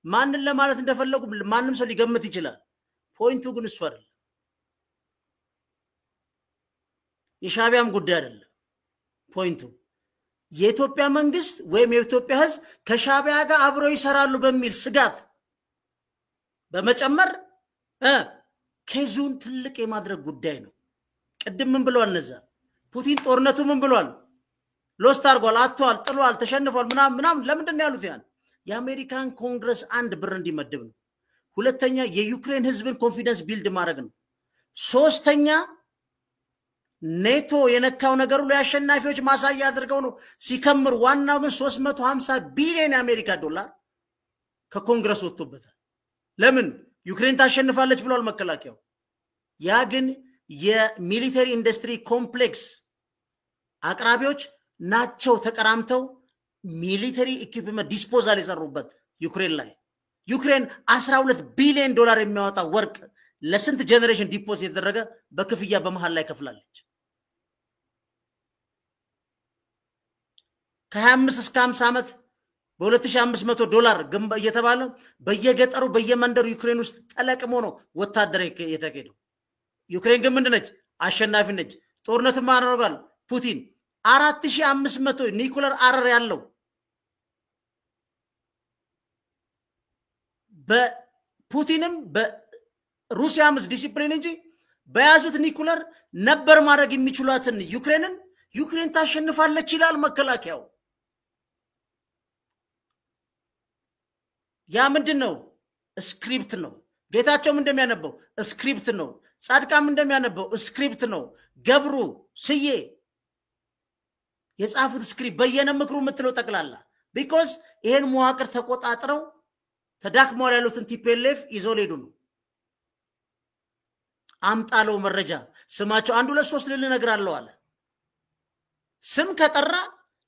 ማንን ለማለት እንደፈለጉ ማንንም ሰው ሊገምት ይችላል ፖይንቱ ግን እሱ አይደለም የሻዕቢያም ጉዳይ አይደለም ፖይንቱ የኢትዮጵያ መንግስት ወይም የኢትዮጵያ ህዝብ ከሻዕቢያ ጋር አብረው ይሰራሉ በሚል ስጋት በመጨመር ኬዙን ትልቅ የማድረግ ጉዳይ ነው ቅድም ምን ብለዋል ነዛ ፑቲን ጦርነቱ ምን ብለዋል ሎስት አርጓል አጥቷል ጥሏል ተሸንፏል ምናምን ለምንድን ነው ያሉት ያን የአሜሪካን ኮንግረስ አንድ ብር እንዲመድብ ነው ሁለተኛ የዩክሬን ህዝብን ኮንፊደንስ ቢልድ ማድረግ ነው ሶስተኛ ኔቶ የነካው ነገሩ ላይ አሸናፊዎች ማሳያ አድርገው ነው ሲከምር ዋናው ግን 350 ቢሊዮን የአሜሪካ ዶላር ከኮንግረስ ወጥቶበታል ለምን ዩክሬን ታሸንፋለች ብሏል መከላከያው ያ ግን የሚሊተሪ ኢንዱስትሪ ኮምፕሌክስ አቅራቢዎች ናቸው ተቀራምተው ሚሊተሪ ኢኩዊፕመንት ዲስፖዛል የሰሩበት ዩክሬን ላይ ዩክሬን 12 ቢሊዮን ዶላር የሚያወጣ ወርቅ ለስንት ጄነሬሽን ዲፖዚት የተደረገ በክፍያ በመሃል ላይ ከፍላለች ከ25 እስከ 50 ዓመት በ2500 ዶላር ግንባ እየተባለ በየገጠሩ በየመንደሩ ዩክሬን ውስጥ ተለቅሞ ነው ወታደር የተከደው ዩክሬን ግን ምንድነች አሸናፊ ነች ጦርነቱ ማረጋል ፑቲን 4500 ኒኩለር አረር ያለው በፑቲንም በሩሲያም ዲሲፕሊን እንጂ በያዙት ኒኩለር ነበር ማድረግ የሚችሏትን ዩክሬን ታሸንፋለች ይላል መከላከያው ያ ምንድነው ስክሪፕት ነው ጌታቸውም እንደሚያነበው ስክሪፕት ነው ጻድቃም እንደሚያነበው ስክሪፕት ነው ገብሩ ስዬ የጻፉት ስክሪፕት በየነ ምክሩ ምትለው ጠቅላላ because ይሄን መዋቅር ተቆጣጥረው ተዳክመው ያሉትን ቲፒኤልኤፍ ይዞ ሊሄዱ ነው አምጣለው መረጃ ስማቸው 1 2 3 ልነግራለሁ አለ ስም ከጠራ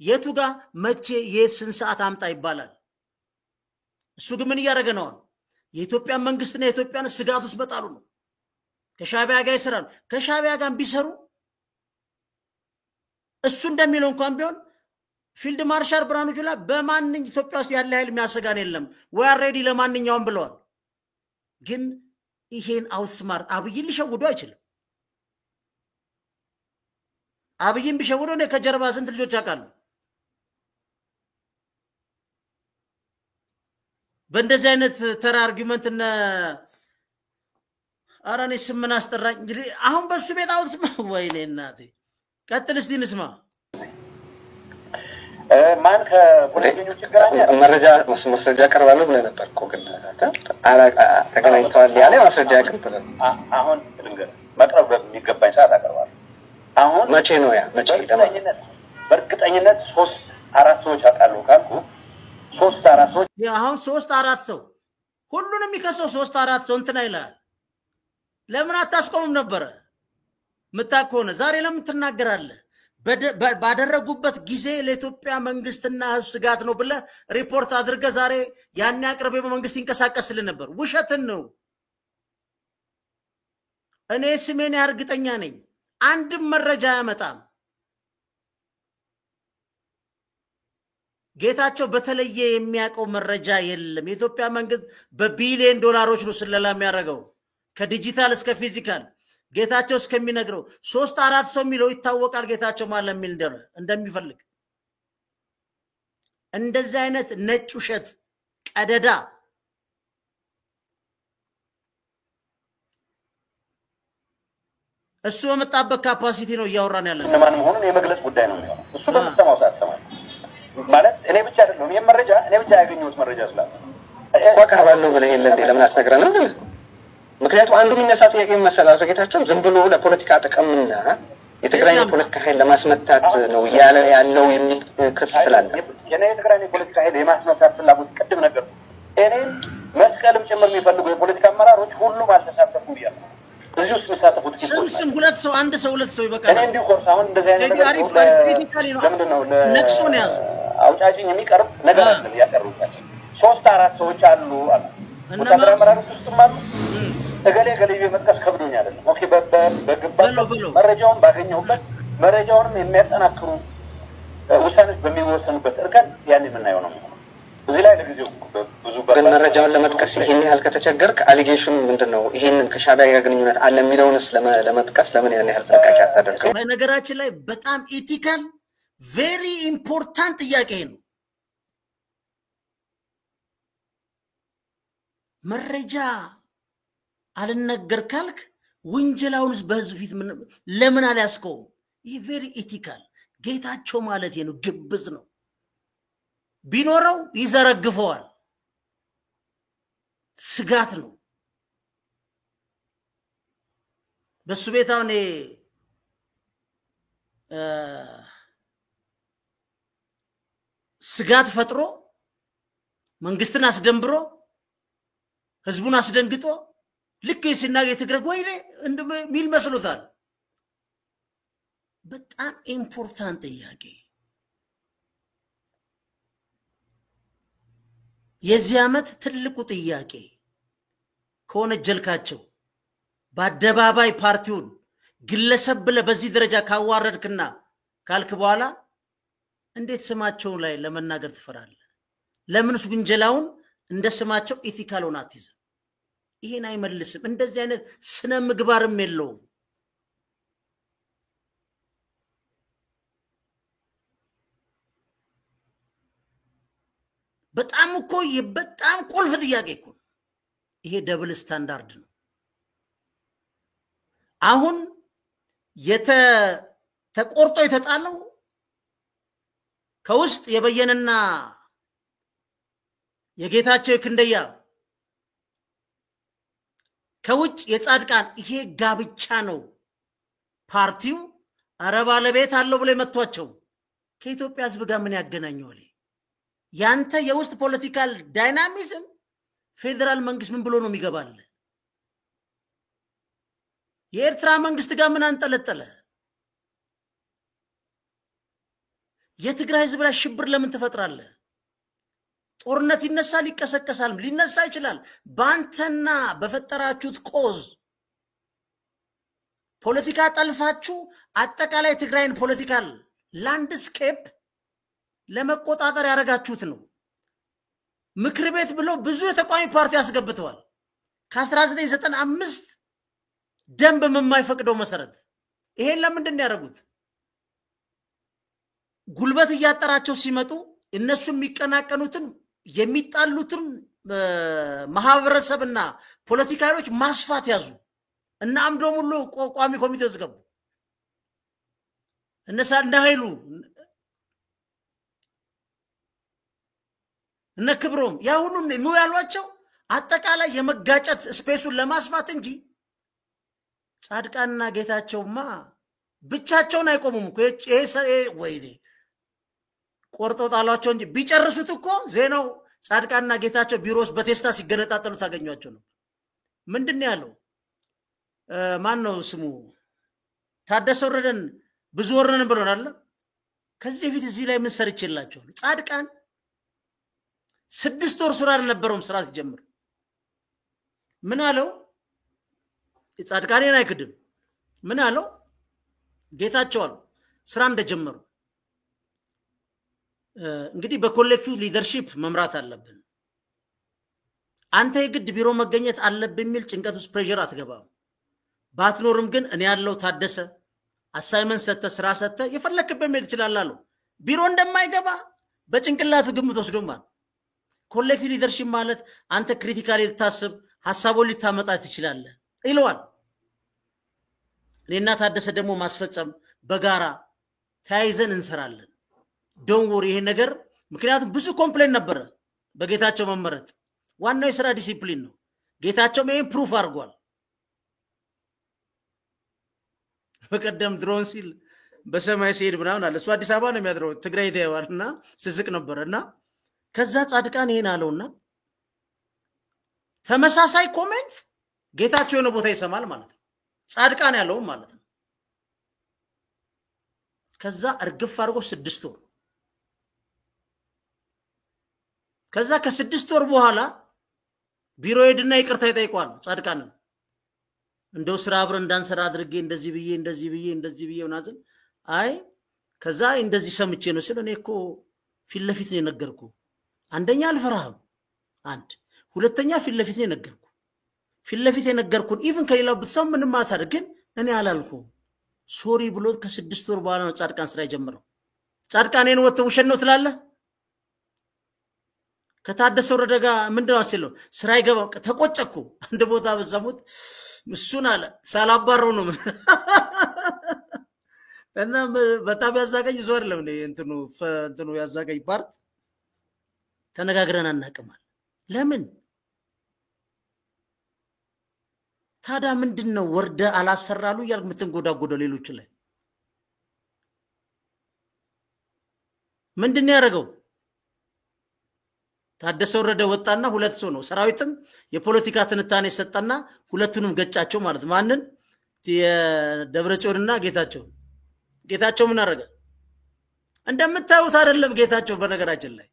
የቱ ጋር መቼ የስንት ሰዓት አምጣ ይባላል እሱ ግን ምን ያደረገ ነው የኢትዮጵያ መንግስትና የኢትዮጵያን ስጋት ውስጥ በጣሉ ነው ከሻቢያ ጋር ይሰራሉ ከሻቢያ ጋር ቢሰሩ እሱ እንደሚለው እንኳን ቢሆን ፊልድ ማርሻል ብርሃኑ ጁላ በማንኝ ኢትዮጵያ ውስጥ ያለ ኃይል የሚያሰጋን የለም ወይ አሬዲ ለማንኛውም ብለዋል ግን ይሄን አውትስማርት አብይን ሊሸውዱ አይችልም አብይን ቢሸውዱ ነው ከጀርባ ስንት ልጆች አቃሉ በእንደዚህ አይነት ተራ አርጊውመንት እና አራኔ ስምን አስጠራኝ እንግዲህ አሁን በሱ ቤት አውትስማ ወይኔ እናቴ ቀጥል እስቲ እንስማ ማን ከፖለቲከኞች ይገናኛል መረጃ ማስረጃ ቀርባለሁ ብለ ነበር እኮ ግን ተገናኝተዋል ያለ ማስረጃ ያቀርባል አሁን ልንገር መቅረብ በሚገባኝ ሰዓት አቀርባለሁ አሁን መቼ ነው ያ መቼ በእርግጠኝነት 3-4 ሰዎች አቃሉ ካልኩ 3-4 ሰዎች አሁን 3-4 ሰው ሁሉንም የሚከሰው 3-4 ሰው እንትና ይላል ለምን አታስቆምም ነበር መታከሆነ ዛሬ ለምን ትናገራለህ ባደረጉበት ጊዜ ለኢትዮጵያ መንግስትና ህዝብ ስጋት ነው ብለ ሪፖርት አድርገ ዛሬ ያን ያቅርበ በመንግስት ይንቀሳቀስልን ነበር ውሸትን ነው እኔ ስሜን ያርግጠኛ ነኝ አንድም መረጃ ያመጣም ጌታቸው በተለየ የሚያቀው መረጃ የለም የኢትዮጵያ መንግስት በቢሊየን ዶላሮች ነው ስለላ የሚያረጋው ከዲጂታል እስከ ፊዚካል ጌታቸው እስከሚነግረው 3-4 ሰው ሚለው ይታወቃል ጌታቸው ማለት ሚል እንደሚፈልግ እንደዚህ አይነት ነጭ ውሸት ቀደዳ እሱ በመጣበት ካፓሲቲ ነው ያወራን ያለው ለማን መሆኑን የመግለጽ ጉዳይ ነው የሚሆነው እሱ በመሰማው ሰዓት ሰማል ማለት እኔ ብቻ አይደለም የመረጃ እኔ ብቻ ያገኘሁት መረጃ ስላለ ወቃባለው ብለ ይለንዴ ለምን አስነግረናል ምክንያቱም አንዱ የሚነሳ ጥያቄ መሰላቱ ጌታቸው ዝም ብሎ ለፖለቲካ ጥቅምና የትግራይ ፖለቲካ ኃይል ለማስመታት ነው ያለው የሚል ክስ ስላለ የትግራይ ፖለቲካ ኃይል የማስመታት ፍላጎት ቅድም ነገር እኔ መስቀልም ጭምር የሚፈልጉ የፖለቲካ አመራሮች ሁሉም አልተሳተፉም ይላል እዚህ ውስጥ የሚሳተፉት ስም ሁለት ሰው አንድ ሰው ሁለት ሰው ይበቃል እኔ እንዲሁ ኮርስ አሁን እንደዚህ አይነት ነገር ለምንድነው ነክሶን ያዙ አውጫጭኝ የሚቀርብ ነገር አይደለም ያቀርቡታል 3-4 ሰዎች አሉ ወታደራዊ አመራሮች ውስጥም አሉ ተገለገለ በመጥቀስ ከብዶኝ አይደለም ኦኬ በግባለው መረጃውን ባገኘሁበት መረጃውንም የሚያጠናክሩ ውሳኔዎች በሚወሰኑበት እርከን ያን የምናየው ነው እዚህ ላይ ለጊዜው ብዙ ግን መረጃውን ለመጥቀስ ይሄን ያህል ከተቸገርክ አሊጌሽን ምንድነው ይሄንን ከሻቢያ ጋር ግንኙነት አለ የሚለውንስ ለመጥቀስ ለምን ያን ያህል ጥንቃቄ አታደርገው በነገራችን ላይ በጣም ኢቲካል ቬሪ ኢምፖርታንት ጥያቄ ነው መረጃ አልነገር ካልክ ወንጀላውንስ በህዝብ ፊት ለምን አልያስከው ይሄ ቬሪ ኢቲካል ጌታቸው ማለት ነው ግብዝ ነው ቢኖረው ይዘረግፈዋል ስጋት ነው በሱ ቤታው ነው ስጋት ፈጥሮ መንግስትን አስደንብሮ ህዝቡን አስደንግጦ ልክ ሲናገር የትግረግ ወይኔ እንደሚል መስሎታል በጣም ኢምፖርታንት ጥያቄ የዚህ አመት ትልቁ ጥያቄ ከሆነ ጀልካቸው በአደባባይ ፓርቲውን ግለሰብ ብለ በዚህ ደረጃ ካዋረድክና ካልክ በኋላ እንዴት ስማቸው ላይ ለመናገር ትፈራለህ ለምንስ ጉንጀላውን እንደ ስማቸው ኢቲካል ሆነ አትይዝም ይሄን አይመልስም እንደዚህ አይነት ስነ ምግባርም የለውም በጣም እኮ በጣም ቁልፍ ጥያቄ እኮ ይሄ ደብል ስታንዳርድ ነው አሁን ተቆርጦ የተጣለው ከውስጥ የበየነና የጌታቸው ክንደያ ከውጭ የጻድቃን ይሄ ጋብቻ ነው ፓርቲው አረባ ለቤት አለው ብለ መጥቷቸው ከኢትዮጵያ ህዝብ ጋር ምን ያገናኘዋል ያንተ የውስጥ ፖለቲካል ዳይናሚዝም ፌደራል መንግስት ምን ብሎ ነው የሚገባል የኤርትራ መንግስት ጋር ምን አንጠለጠለ? የትግራይ ህዝብ ላይ ሽብር ለምን ትፈጥራለህ? ጦርነት ይነሳል፣ ይቀሰቀሳል፣ ሊነሳ ይችላል። ባንተና በፈጠራችሁት ቆዝ ፖለቲካ ጠልፋችሁ አጠቃላይ ትግራይን ፖለቲካል ላንድስኬፕ ለመቆጣጠር ያደረጋችሁት ነው። ምክር ቤት ብሎ ብዙ የተቃዋሚ ፓርቲ ያስገብተዋል። ከ1995 ደንብ የማይፈቅደው መሰረት ይሄን ለምንድን ያደረጉት? ጉልበት እያጠራቸው ሲመጡ እነሱ የሚቀናቀኑትን የሚጣሉትን ማህበረሰብና ፖለቲካዎች ማስፋት ያዙ እና አምዶም ሁሉ ቋሚ ኮሚቴ ውስጥ ገቡ። እነሳ እንዳይሉ እነ ክብሮም ያ ሁሉ ነው ያሏቸው አጠቃላይ የመጋጨት ስፔሱን ለማስፋት እንጂ ጻድቃንና ጌታቸውማ ብቻቸውን አይቆሙም እኮ። ይሄ ወይኔ ቆርጠው ጣሏቸው እንጂ ቢጨርሱት እኮ ዜናው ጻድቃንና ጌታቸው ቢሮስ በቴስታ ሲገነጣጠሉ ታገኟቸው ነው። ምንድነው ያለው? ማን ነው ስሙ? ታደሰ ወረደን ብዙ ወረነን ብሎናል። ከዚህ በፊት እዚህ ላይ ምን ሰርችላቸው? ጻድቃን 6 ወር ስራ አልነበረውም። ስራ ሲጀምር ምን አለው? ጻድቃኔን አይክድም። ምን አለው? ጌታቸው አሉ ስራ እንደጀመሩ እንግዲህ በኮሌክቲቭ ሊደርሺፕ መምራት አለብን። አንተ የግድ ቢሮ መገኘት አለብን የሚል ጭንቀት ውስጥ ፕሬሸር አትገባም። ባትኖርም ግን እኔ ያለው ታደሰ አሳይመንት ሰተ ስራ ሰተ የፈለክበት መሄድ ይችላል አለው። ቢሮ እንደማይገባ በጭንቅላቱ ግምት ወስዶማል። ኮሌክቲቭ ሊደርሺፕ ማለት አንተ ክሪቲካሊ ልታስብ ሐሳቡን ልታመጣ ትችላለህ ይለዋል። እኔና ታደሰ ደግሞ ማስፈጸም በጋራ ተያይዘን እንሰራለን። ዶንት ወሪ ይሄ ነገር ምክንያቱም ብዙ ኮምፕሌን ነበር በጌታቸው መመረጥ። ዋናው የሥራ ዲሲፕሊን ነው። ጌታቸው ይሄን ፕሩፍ አድርጓል። በቀደም ድሮን ሲል በሰማይ ሲሄድ ምናምን አለ። እሱ አዲስ አበባ ነው የሚያድረው፣ ትግራይ ይተዋልና ስዝቅ ነበርና ከዛ ጻድቃን ይሄን አለውና ተመሳሳይ ኮሜንት ጌታቸው የሆነ ቦታ ይሰማል ማለት ነው። ጻድቃን ያለው ማለት ነው። ከዛ እርግፍ አድርጎ 6 ወር ከዛ ከ6 ወር በኋላ ቢሮ ሄድና ይቅርታ ይጠይቋል ጻድቃን። እንደው ስራ አብረን እንዳንሰራ አድርጌ እንደዚህ ብዬ ምናምን አይ ከዛ እንደዚህ ሰምቼ ነው ሲል እኔ እኮ ፊት ለፊት ነው የነገርኩ። አንደኛ አልፈራህም፣ አንድ ሁለተኛ ፊት ለፊት ነው የነገርኩ። ፊት ለፊት የነገርኩን ኢቭን ከሌላው ብትሰም ምንም ማታደርግ ግን እኔ አላልኩም ሶሪ ብሎ ከ6 ወር በኋላ ነው ጻድቃን ስራ የጀመረው። ጻድቃኔን ወጥተው ውሸት ነው ትላለህ? ከታደሰ ወረደ ጋር ምንድነው አስለው ስራ ይገባው ተቆጨኩ። አንድ ቦታ በዛሙት እሱን አለ ሳላባረው ነው እና በጣም ያዛገኝ ዞር ለምን እንትኑ ያዛገኝ ፓርት ተነጋግረን አናቀማል። ለምን ታዳ ምንድነው ወርደ አላሰራሉ ያልክ ምትንጎዳጎደው ሌሎች ላይ ምንድነው ያደረገው? ታደሰ ወረደ ወጣና ሁለት ሰው ነው ሰራዊትም የፖለቲካ ትንታኔ ሰጣና ሁለቱንም ገጫቸው ማለት ማንን? የደብረጽዮንና ጌታቸው ምን አረገ? እንደምታዩት አይደለም ጌታቸው በነገራችን ላይ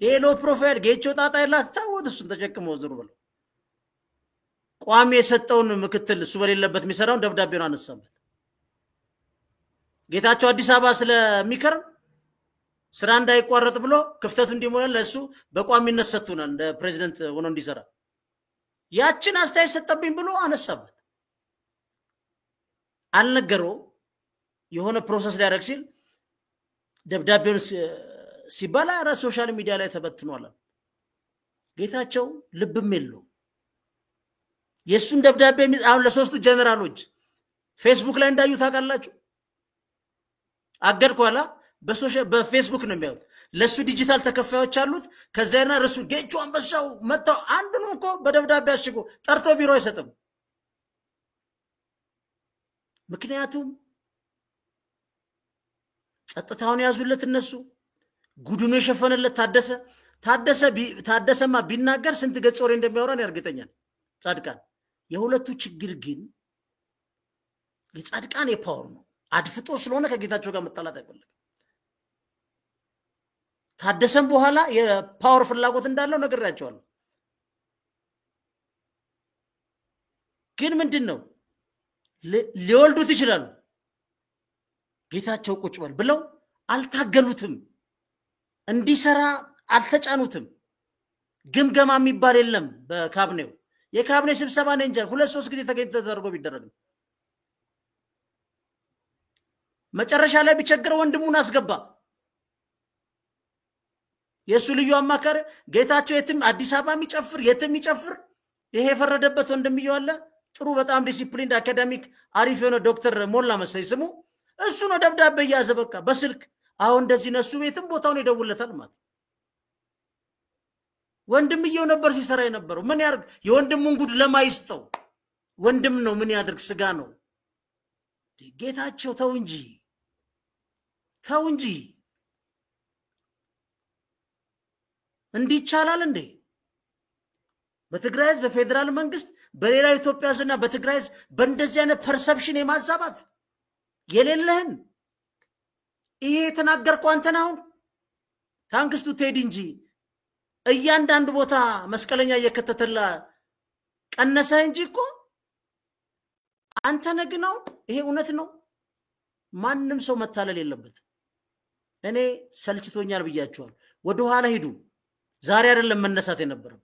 ይሄ ሎ ፕሮፋይል ጌቾ ጣጣ ያላት ታወት እሱን ተጨክመው ዝሩ ብለው ቋሚ የሰጠውን ምክትል እሱ በሌለበት የሚሰራውን ደብዳቤውን አነሳበት። ጌታቸው አዲስ አበባ ስለሚከርም ስራ እንዳይቋረጥ ብሎ ክፍተቱ እንዲሞላ ለሱ በቋሚነት ሰጥቶናል እንደ ፕሬዝዳንት ሆኖ እንዲሰራ። ያችን አስተያየት ሰጠብኝ ብሎ አነሳበት። አልነገረው የሆነ ፕሮሰስ ሊያደርግ ሲል ደብዳቤውን ሲባል አረ ሶሻል ሚዲያ ላይ ተበትኗል። ጌታቸው ልብም የለው የሱን ደብዳቤ አሁን ለሶስቱ ጀነራሎች ፌስቡክ ላይ እንዳዩ ታውቃላችሁ። አገድኳላ በፌስቡክ ነው የሚያዩት። ለሱ ዲጂታል ተከፋዮች አሉት። ከዛና ረሱ ጌቾ አንበሳው መጣው አንዱን እኮ በደብዳቤ አሽጎ ጠርቶ ቢሮ አይሰጥም። ምክንያቱም ጸጥታውን ያዙለት እነሱ ጉዱን የሸፈነለት ታደሰማ ቢናገር ስንት ገጽ ወሬ እንደሚያወራን ያርግጠኛል ጻድቃን። የሁለቱ ችግር ግን የጻድቃን የፓወር ነው አድፍጦ ስለሆነ ከጌታቸው ጋር መጣላት አይፈልግም ታደሰም በኋላ የፓወር ፍላጎት እንዳለው ነግሬያቸዋለሁ ግን ምንድነው ሊወልዱት ይችላሉ ጌታቸው ቁጭ በል ብለው አልታገሉትም እንዲሰራ አልተጫኑትም ግምገማ የሚባል የለም በካቢኔው የካቢኔ ስብሰባ ነው እንጂ 2-3 ጊዜ ተደርጎ ቢደረግ መጨረሻ ላይ ቢቸግረው ወንድሙን አስገባ የሱ ልዩ አማካሪ ጌታቸው የትም አዲስ አበባ የሚጨፍር የትም ይጨፍር ይሄ ፈረደበት ወንድምየው አለ ጥሩ በጣም ዲሲፕሊንድ አካዳሚክ አሪፍ የሆነ ዶክተር ሞላ መሰይ ስሙ እሱ ነው ደብዳቤ ያዘ በቃ በስልክ አሁን እንደዚህ ነሱ ቤትም ቦታውን ይደውልለታል ማለት ወንድምየው ነበር ሲሰራ የነበረው ምን ያርግ የወንድሙን ጉድ ለማይስጠው ወንድም ነው ምን ያድርግ ስጋ ነው ጌታቸው ተው እንጂ እንዲቻላል እንዴ በትግራይ በፌደራል መንግስት በሌላ ኢትዮጵያ ዘና በትግራይ በእንደዚህ አይነት ፐርሰፕሽን የማዛባት የሌለህን ይሄ ተናገርኩ አንተን አሁን ታንክስቱ ቴዲ እንጂ እያንዳንዱ ቦታ መስቀለኛ እየከተተላ ቀነሰ እንጂ እኮ አንተ ነግናው ይሄ እውነት ነው ማንንም ሰው መታለል የለበት እኔ ሰልችቶኛል ብያቸዋል ወደ ኋላ ሄዱ ዛሬ አይደለም መነሳት የነበረበት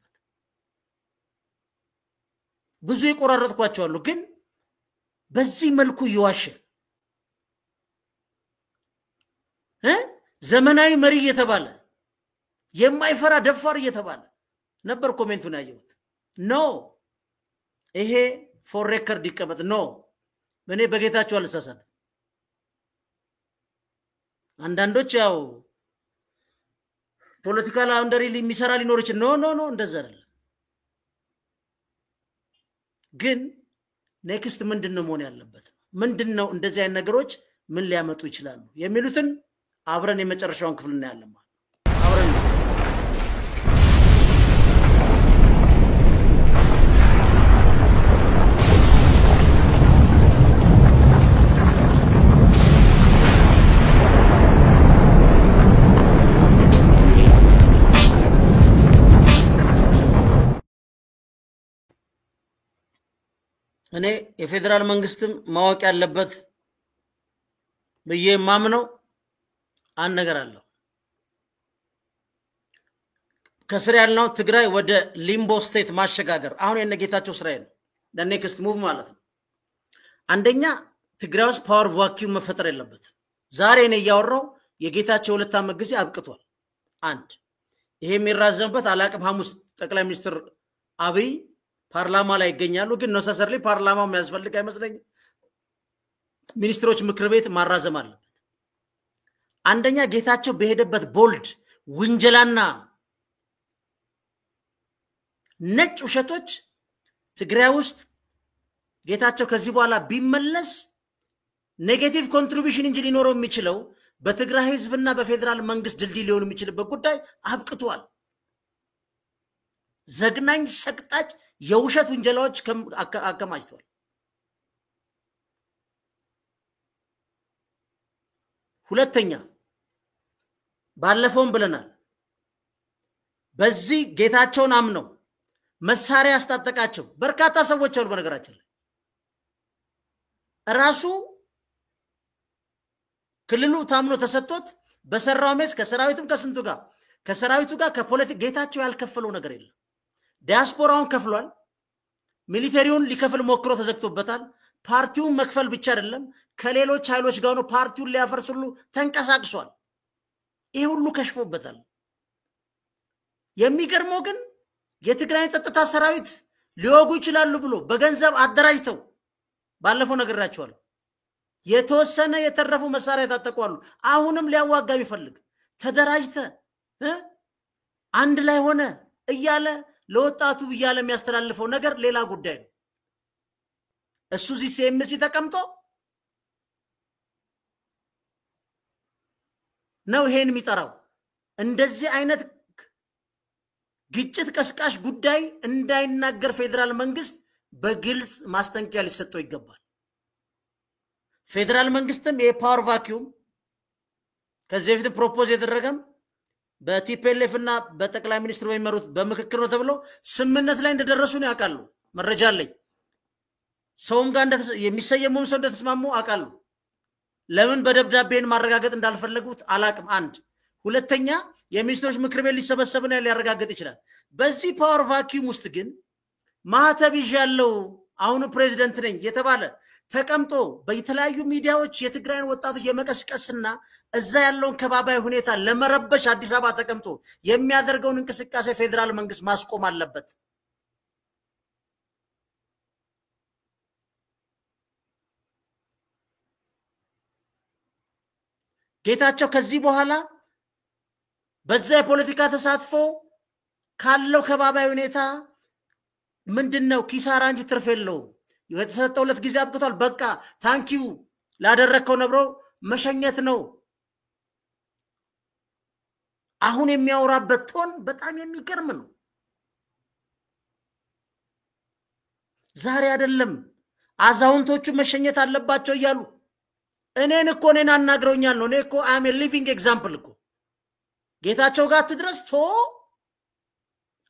ብዙ ይቆራረጥኳቸው አሉ ግን በዚህ መልኩ ይዋሸ ዘመናዊ መሪ እየተባለ የማይፈራ ደፋር እየተባለ ነበር ኮሜንቱን ያየሁት ኖ ይሄ ፎር ሬከርድ ይቀመጥ ኖ እኔ በጌታቸው አልሳሳት አንዳንዶች ያው ፖለቲካል አውንደሪ የሚሰራ ሊኖር ይችላል ኖ እንደዛ አይደለም ግን ኔክስት ምንድነው መሆን ያለበት ምንድነው እንደዚህ አይነት ነገሮች ምን ሊያመጡ ይችላሉ የሚሉትን አብረን የመጨረሻውን ክፍል እናያለን አብረን እኔ የፌደራል መንግስትም ማወቅ ያለበት በየማምነው አንድ ነገር አለው ከስር ያልነው ትግራይ ወደ ሊምቦ ስቴት ማሸጋገር አሁን የነጌታቸው ስራዬ ነው ለኔክስት ሙቭ ማለት ነው አንደኛ ትግራይ ውስጥ ፓወር ቫኪዩም መፈጠር የለበት ዛሬ ነው ያወራው የጌታቸው 2 ዓመት ጊዜ አብቅቷል አንድ ይሄ የሚራዘምበት አላቅም ሐሙስ ጠቅላይ ሚኒስትር አብይ ፓርላማ ላይ ይገኛሉ ግን ነሰሰርሊ ፓርላማው የሚያስፈልግ አይመስለኝ ሚኒስትሮች ምክር ቤት ማራዘም አለበት አንደኛ ጌታቸው በሄደበት ቦልድ ወንጀላና ነጭ ውሸቶች ትግራይ ውስጥ ጌታቸው ከዚህ በኋላ ቢመለስ ኔጌቲቭ ኮንትሪቢዩሽን እንጂ ሊኖረው የሚችለው በትግራይ ህዝብና በፌደራል መንግስት ድልድይ ሊሆን የሚችልበት ጉዳይ አብቅቷል ዘግናኝ ሰቅጣጭ የውሸት ወንጀላዎች አከማችቷል ሁለተኛ ባለፈውም ብለናል በዚህ ጌታቸውን አምነው መሳሪያ ያስታጠቃቸው በርካታ ሰዎች አሉ በነገራችን ላይ ራሱ ክልሉ ታምኖ ተሰጥቶት በሰራው ሜስ ከሰራዊቱ ጋር ከፖለቲካ ጌታቸው ያልከፈለው ነገር የለም ዲያስፖራውን ከፍሏል ሚሊተሪውን ሊከፍል ሞክሮ ተዘግቶበታል ፓርቲውን መክፈል ብቻ አይደለም ከሌሎች ኃይሎች ጋር ነው ፓርቲውን ሊያፈርስሉ ተንቀሳቅሷል ይሄ ሁሉ ከሽፎበታል የሚገርመው ግን የትግራይ ጸጥታ ሰራዊት ሊወጉ ይችላሉ ብሎ በገንዘብ አደራጅተው ባለፈው ነገራቸዋል የተወሰነ የተረፉ መሳሪያ ታጠቋሉ አሁንም ሊያዋጋ ቢፈልግ ተደራጅተ አንድ ላይ ሆነ እያለ ለወጣቱ ይያለ የሚያስተላልፈው ነገር ሌላ ጉዳይ ነው እሱ ሲኤምሲ ተቀምጦ ነው ይሄን የሚጠራው እንደዚህ አይነት ግጭት ቀስቃሽ ጉዳይ እንዳይናገር ፌደራል መንግስት በግልጽ ማስጠንቀቂያ ሊሰጠው ይገባል ፌደራል መንግስትም የፓወር ቫኪዩም ከዚህ በፊት ፕሮፖዝ የተደረገም በቲፒኤልኤፍ እና በጠቅላይ ሚኒስትሩ የሚመሩት በምክክር ነው ተብሎ ስምምነት ላይ እንደደረሱ ነው ያውቃሉ። መረጃ አለኝ። ሰውም ጋር የሚሰየሙም ሰው እንደተስማሙ አውቃለሁ። ለምን በደብዳቤን ማረጋገጥ እንዳልፈለጉት አላቅም። አንድ ሁለተኛ የሚኒስትሮች ምክር ቤት ሊሰበሰብና ሊያረጋግጥ ይችላል። በዚህ ፓወር ቫኪዩም ውስጥ ግን ማህተብ ይዣለው አሁን ፕሬዚደንት ነኝ የተባለ ተቀምጦ በተለያዩ ሚዲያዎች የትግራይን ወጣቶች የመቀስቀስና እዛ ያለውን ከባባይ ሁኔታ ለመረበሽ አዲስ አበባ ተቀምጦ የሚያደርገውን እንቅስቃሴ ፌደራል መንግስት ማስቆም አለበት። ጌታቸው ከዚህ በኋላ በዛ የፖለቲካ ተሳትፎ ካለው ከባባይ ሁኔታ ምንድነው ኪሳራ እንጂ ትርፍ የለውም። የተሰጠውለት ጊዜ አብቅቷል። በቃ ታንኪዩ ላደረከው ነብሮ መሸኘት ነው። አሁን የሚያወራበት ቶን በጣም የሚገርም ነው። ዛሬ አይደለም አዛውንቶቹ መሸኘት አለባቸው እያሉ እኔን አናግረውኛል ነው። እኔ እኮ አም ሊቪንግ ኤግዛምፕል እኮ ጌታቸው ጋር ትድረስ ቶ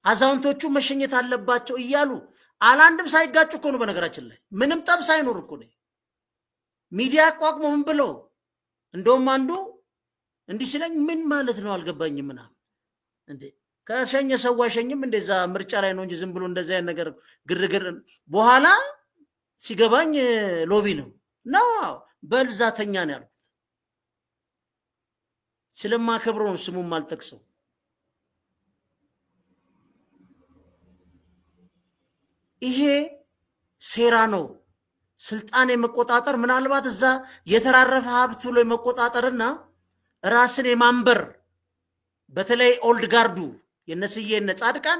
አዛውንቶቹ መሸኘት አለባቸው እያሉ አላንድም ሳይጋጭ እኮ ነው። በነገራችን ላይ ምንም ጠብ ሳይኖር እኮ ነው ሚዲያ አቋቁሞ ምን ብሎ እንደውም አንዱ እንዲህ ሲለኝ ምን ማለት ነው አልገባኝም ምናምን እንዴ ከሸኘ ሰው አይሸኝም እንደዛ ምርጫ ላይ ነው እንጂ ዝም ብሎ እንደዛ ያን ነገር ግርግር በኋላ ሲገባኝ ሎቢ ነው በልዛተኛ ነው ያልኩት። ስለማከብረው ስሙን ማልጠቅሰው ይሄ ሴራ ነው። ስልጣን የመቆጣጠር ምናልባት እዛ የተራረፈ ሀብት ብሎ የመቆጣጠርና ራስን የማንበር በተለይ ኦልድ ጋርዱ የነስዬ ነጻድቃን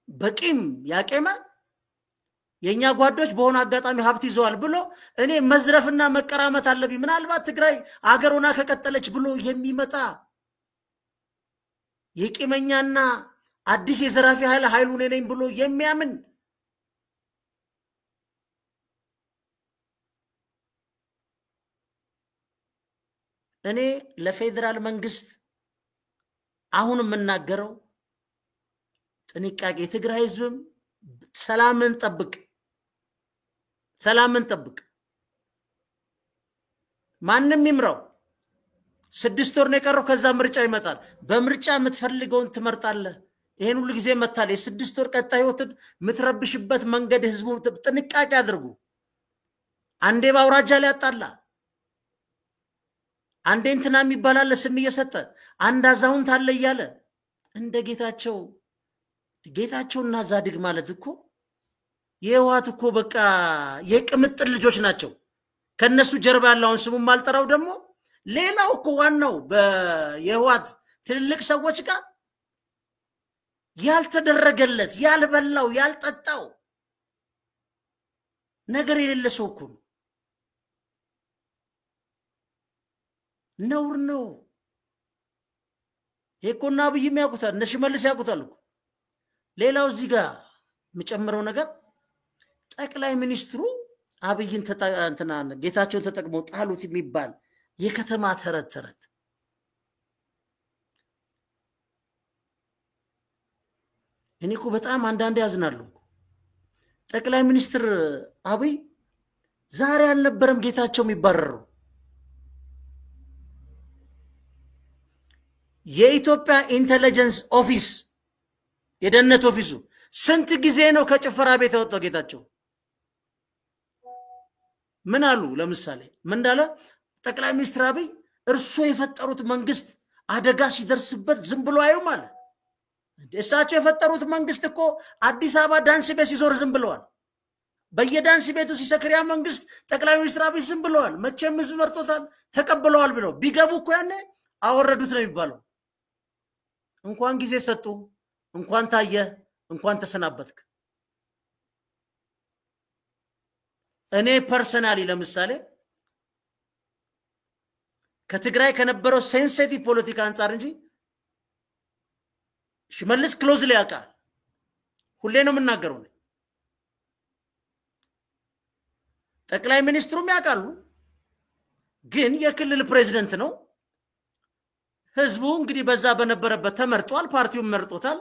በቂም ያቄመ የኛ ጓዶች በሆነ አጋጣሚ ሀብት ይዘዋል ብሎ እኔ መዝረፍና መቀራመት አለብኝ ምናልባት ትግራይ አገሩና ከቀጠለች ብሎ የሚመጣ የቂመኛና አዲስ የዘራፊ ኃይሉ ነኝ ብሎ የሚያምን እኔ ለፌደራል መንግስት አሁን የምናገረው ጥንቃቄ ትግራይ ህዝብም ሰላምን ጠብቅ ማንንም ይምራው 6 ወር ነው የቀረው ከዛ ምርጫ ይመጣል በምርጫ የምትፈልገውን ትመርጣለህ ይሄን ሁሉ ጊዜ መታለ የ6 ወር ቀጣይ ህይወትን ምትረብሽበት መንገድ ህዝቡ ጥንቃቄ አድርጉ አንዴ ባውራጃ ላይ ያጣላ አንዴ እንትና የሚባላል ስም እየሰጠ አንድ አዛውንት አለ እያለ እንደ ጌታቸውና ዛድግ ማለት እኮ የህዋት እኮ በቃ የቅምጥል ልጆች ናቸው ከነሱ ጀርባ ያለውን ስሙን ማልጠራው ደግሞ ሌላው እኮ ዋናው በየህዋት ትልልቅ ሰዎች ጋር ያልተደረገለት ያልበላው ያልጠጣው ነገር የሌለ ሰው እኮ ነውር ነው ይሄኮና ብይም ያቁታል እነሱ መልስ ያቁታል እኮ ሌላው እዚህ ጋር መጨመረው ነገር ጠቅላይ ሚኒስትሩ አብይን ተጣንተናል ጌታቸውን ተጠቅመው ጣሉት የሚባል የከተማ ተረት እኔ እኮ በጣም አንዳንዴ ያዝናለሁ ጠቅላይ ሚኒስትር አብይ ዛሬ አልነበረም ጌታቸው የሚባረረው የኢትዮጵያ ኢንተለጀንስ ኦፊስ የደህንነት ኦፊሱ ስንት ጊዜ ነው ከጭፈራ ቤት ወጣው ጌታቸው ምን አሉ ለምሳሌ ምን እንዳለ ጠቅላይ ሚኒስትር አብይ እርሶ የፈጠሩት መንግስት አደጋ ሲደርስበት ዝም ብሎ አዩ ማለት እሳቸው የፈጠሩት መንግስት እኮ አዲስ አበባ ዳንስ ቤት ሲዞር ዝም ብለዋል በየዳንስ ቤቱ ሲሰክሪያ መንግስት ጠቅላይ ሚኒስትር አብይ ዝም ብለዋል መቼም ህዝብ መርጦታል ተቀበለዋል ብለው ቢገቡ እኮ ያኔ አወረዱት ነው የሚባለው እንኳን ጊዜ ሰጡ እንኳን ታየ እንኳን ተሰናበትክ እኔ ፐርሰናሊ ለምሳሌ ከትግራይ ከነበረው ሴንሲቲቭ ፖለቲካ አንፃር እንጂ ሽመልስ ክሎዝሊ ያውቃል ሁሌ ነው የምናገረው ጠቅላይ ሚኒስትሩም ያውቃሉ ግን የክልል ፕሬዝዳንት ነው ህዝቡ እንግዲህ በዛ በነበረበት ተመርጧል ፓርቲውን መርጦታል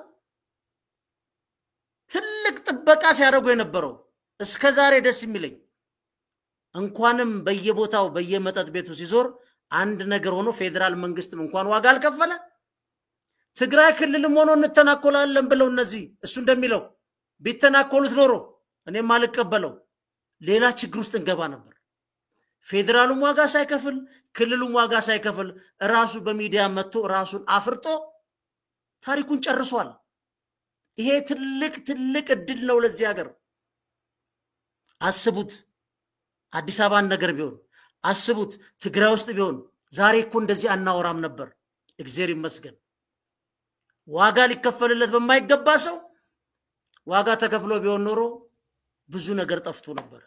ትልቅ ጥበቃ ሲያደርጉ የነበረው እስከዛሬ ደስ የሚለኝ እንኳንም በየቦታው በየመጠጥ ቤቱ ሲዞር አንድ ነገር ሆኖ ፌደራል መንግስትም እንኳን ዋጋ አልከፈለ ትግራይ ክልልም ሆኖ እንተናኮላለን ብለው እነዚህ እሱ እንደሚለው ቢተናኮሉት ኖሮ እኔም አልቀበለው ሌላ ችግር ውስጥ እንገባ ነበር ፌደራሉም ዋጋ ሳይከፍል ክልሉም ዋጋ ሳይከፍል ራሱ በሚዲያ መጥቶ ራሱን አፍርጦ ታሪኩን ጨርሷል ይሄ ትልቅ እድል ነው ለዚህ ሀገር አስቡት አዲስ አበባን ነገር ቢሆን አስቡት ትግራይ ውስጥ ቢሆን ዛሬ እኮ እንደዚህ አናወራም ነበር እግዚአብሔር ይመስገን ዋጋ ሊከፈልለት በማይገባ ሰው ዋጋ ተከፍሎ ቢሆን ኖሮ ብዙ ነገር ጠፍቶ ነበር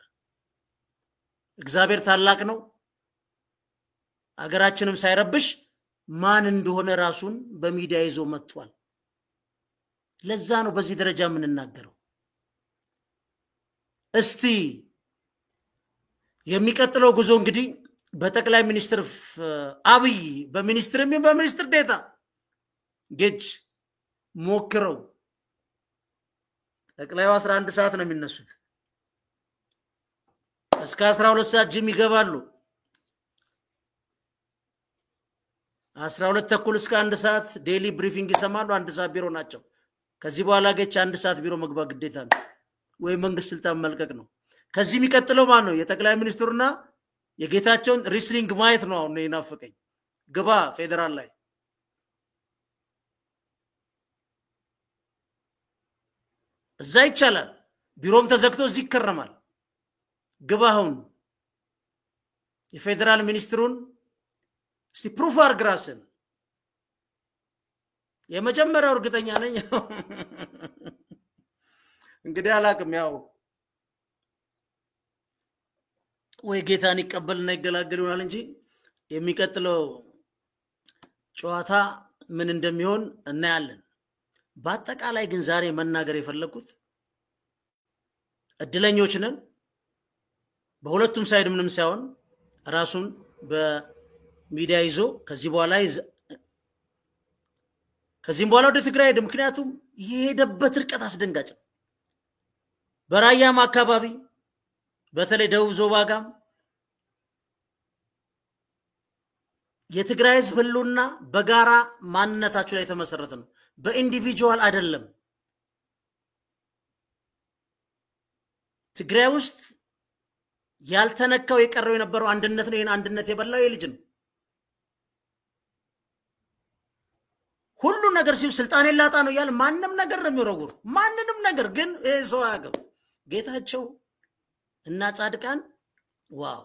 እግዚአብሔር ታላቅ ነው አገራችንም ሳይረብሽ ማን እንደሆነ ራሱን በሚዲያ ይዞ መጥቷል ለዛ ነው በዚህ ደረጃ የምንናገረው እስቲ የሚቀጥለው ጉዞ እንግዲህ በጠቅላይ ሚኒስትር አብይ በሚኒስትር ዴታ ጌጅ ሞክረው ጠቅላዩ 11 ሰዓት ነው የሚነሱት እስከ 12 ሰዓት ጂም ይገባሉ 12 ተኩል እስከ 1 ሰዓት ዴሊ ብሪፊንግ ይሰማሉ 1 ሰዓት ቢሮ ናቸው ከዚህ በኋላ ጌች 1 ሰዓት ቢሮ መግባት ግዴታ ነው ወይ መንግስት ስልጣን መልቀቅ ነው ከዚህ የሚቀጥለው ማን ነው የጠቅላይ ሚኒስትሩና የጌታቸውን ሪስሊንግ ማየት ነው አሁን ይናፈቀኝ ግባ ፌደራል ላይ እዛ ይቻላል ቢሮም ተዘግቶ እዚህ ይከረማል ግባ አሁን የፌደራል ሚኒስትሩን እስቲ ፕሩፍ አርግራስን የመጀመሪያው እርግጠኛ ነኝ እንግዲህ አላቅም ያው ወይ ጌታን ይቀበልና ይገላገል ይሆናል እንጂ የሚቀጥለው ጨዋታ ምን እንደሚሆን እናያለን በአጠቃላይ ግን ዛሬ መናገር የፈለኩት እድለኞች ነን በሁለቱም ሳይድ ምንም ሳይሆን ራሱን በሚዲያ ይዞ ከዚህ በኋላ ወደ ትግራይ ምክንያቱም የሄደበት ርቀት አስደንጋጭ በራያም አካባቢ በተለይ ደቡብ ዞባጋም የትግራይ ህዝብ ህልውና በጋራ ማንነታቸው ላይ ተመሰረተ ነው በኢንዲቪጁዋል አይደለም ትግራይ ውስጥ ያልተነካው የቀረው የነበረው አንድነት ነው ይሄን አንድነት የበላው የልጅ ነው ሁሉ ነገር ሲል ስልጣን ይላጣ ነው ያለ ማንንም ነገር ነው የሚወረውር ማንንም ነገር ግን ሰው ያገው ጌታቸው እና ጻድቃን ዋው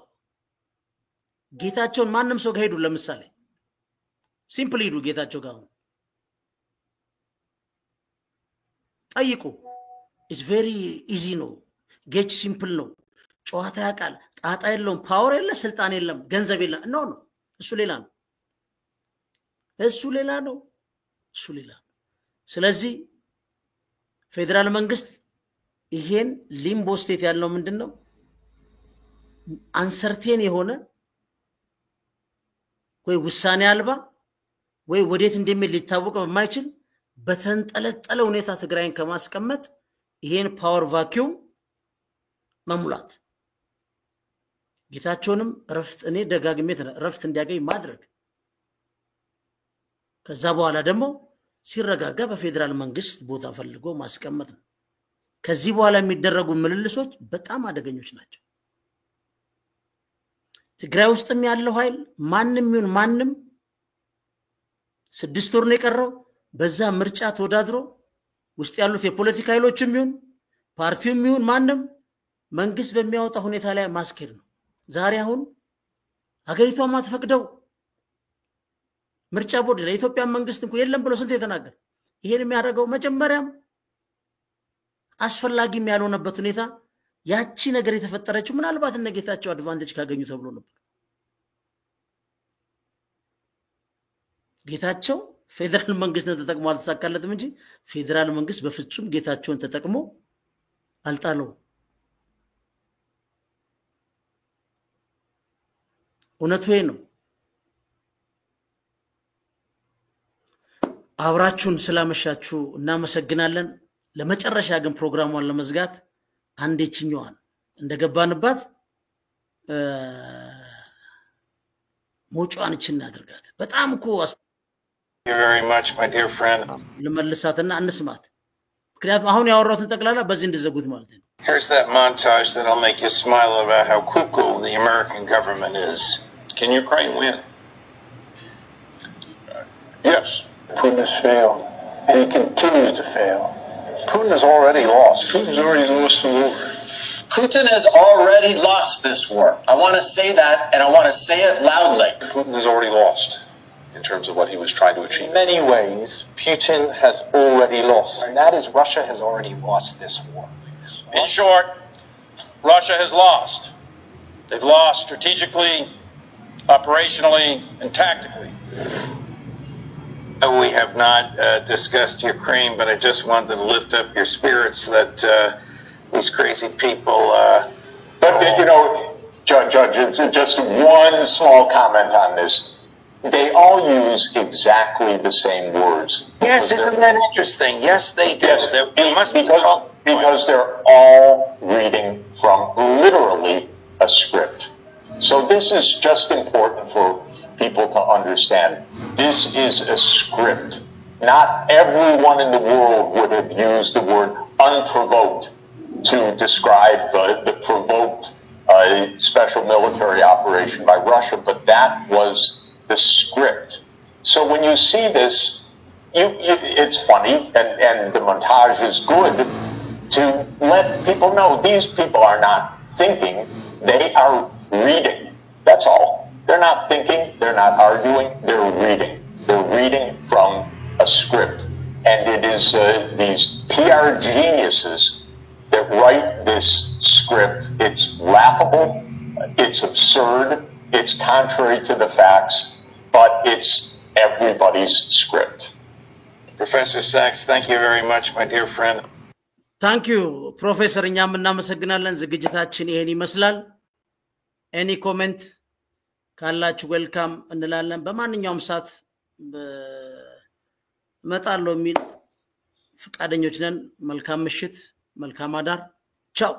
ጌታቸውን ማንንም ሰው ጋር ሄዱ ለምሳሌ ሲምፕሊ ሄዱ ጌታቸው ጋር ጠይቁ ኢዝ ቬሪ ኢዚ ነው ጌች ሲምፕል ነው ጨዋታ ያቃል ጣጣ የለውም ፓወር የለ ስልጣን የለም ገንዘብ የለ ነው እሱ ሌላ ነው ስለዚህ ፌደራል መንግስት ይሄን ሊምቦ ስቴት ያለው ምንድነው አንሰርቴን የሆነ ወይ ውሳኔ አልባ ወይ ወዴት እንደሚል ሊታወቅ በማይችል በተንጠለጠለ ሁኔታ ትግራይን ከማስቀመጥ ይሄን ፓወር ቫኪዩም መሙላት ጌታቸውንም ረፍት እኔ ደጋግሜ ረፍት እንዲያገኝ ማድረግ ከዛ በኋላ ደግሞ ሲረጋጋ በፌደራል መንግስት ቦታ ፈልጎ ማስቀመጥ ነው ከዚህ በኋላ የሚደረጉ ምልልሶች በጣም አደገኞች ናቸው ትግራይ ውስጥም ያለው ኃይል ማንም 6 ወር ነው የቀረው በዛ ምርጫ ተወዳድሮ ውስጥ ያሉት የፖለቲካ ኃይሎችም ይሁን ፓርቲውም ይሁን ማንም መንግስት በሚያወጣ ሁኔታ ላይ ማስከር ነው ዛሬ አሁን ሀገሪቷ ማትፈቅደው ምርጫ ቦርድ ለኢትዮጵያ መንግስት እንኳን የለም ብሎ ስንት የተናገረ ይሄን የሚያደርገው መጀመሪያም አስፈላጊም ያልሆነበት ሁኔታ ያቺ ነገር የተፈጠረችው ምናልባት እነጌታቸው አድቫንቴጅ ካገኙ ተብሎ ነበር ጌታቸው ፌደራል መንግስትን ተጠቅሞ አልተሳካለትም እንጂ ፌደራል መንግስት በፍጹም ጌታቸውን ተጠቅሞ አልጣለው እውነቱ ይሄ ነው። አብራችሁን ስላመሻችሁ እናመሰግናለን። ለመጨረሻ ግን ፕሮግራሙን ለመዝጋት አንዴችኛዋን እንደገባንባት ሞጫዋን እቺ እናድርጋት። በጣም እኮ Thank you very much, my dear friend. ለመልሳትና እንስማት። ምክንያቱም አሁን ያወራሁትን ጠቅላላ በዚህ እንድዘጉት ማለት ነው። Here's that montage that'll make you smile about how cuckoo the American government is. Can Ukraine win? Yes, Putin has failed, and he continues to fail. Putin has already lost. Putin's already lost the war. Putin has already lost this war. I want to say that, and I want to say it loudly. Putin has already lost in terms of what he was trying to achieve. In many ways, Putin has already lost, and that is Russia has already lost this war. In short, Russia has lost. They've lost strategically, operationally, and tactically. We have not discussed Ukraine, but I just wanted to lift up your spirits that these crazy people. But, you know, Judge, it's just one small comment on this. They all use exactly the same words. Yes, isn't that interesting? Yes, they do. Yes, It must because they're all reading from literally a script. So this is just important for people to understand. This is a script. Not everyone in the world would have used the word unprovoked to describe the provoked special military operation by Russia, but that was the script. So when you see this, it's funny, and the montage is good to let people know these people are not thinking, they are reading. That's all. They're not thinking, they're not arguing, they're reading. They're reading from a script. And it is these PR geniuses that write this script. It's laughable, it's absurd, it's contrary to the facts, but it's everybody's script. Professor Sachs, thank you very much, my dear friend. Thank you, Professor. እኛም እናመሰግናለን። ዝግጅታችን ይሄን ይመስላል። Any comment ካላችሁ ዌልካም እንላለን። በማንኛውም ሰዓት መጣለው የሚል ፍቃደኞች ነን። መልካም ምሽት፣ መልካም አዳር። ቻው።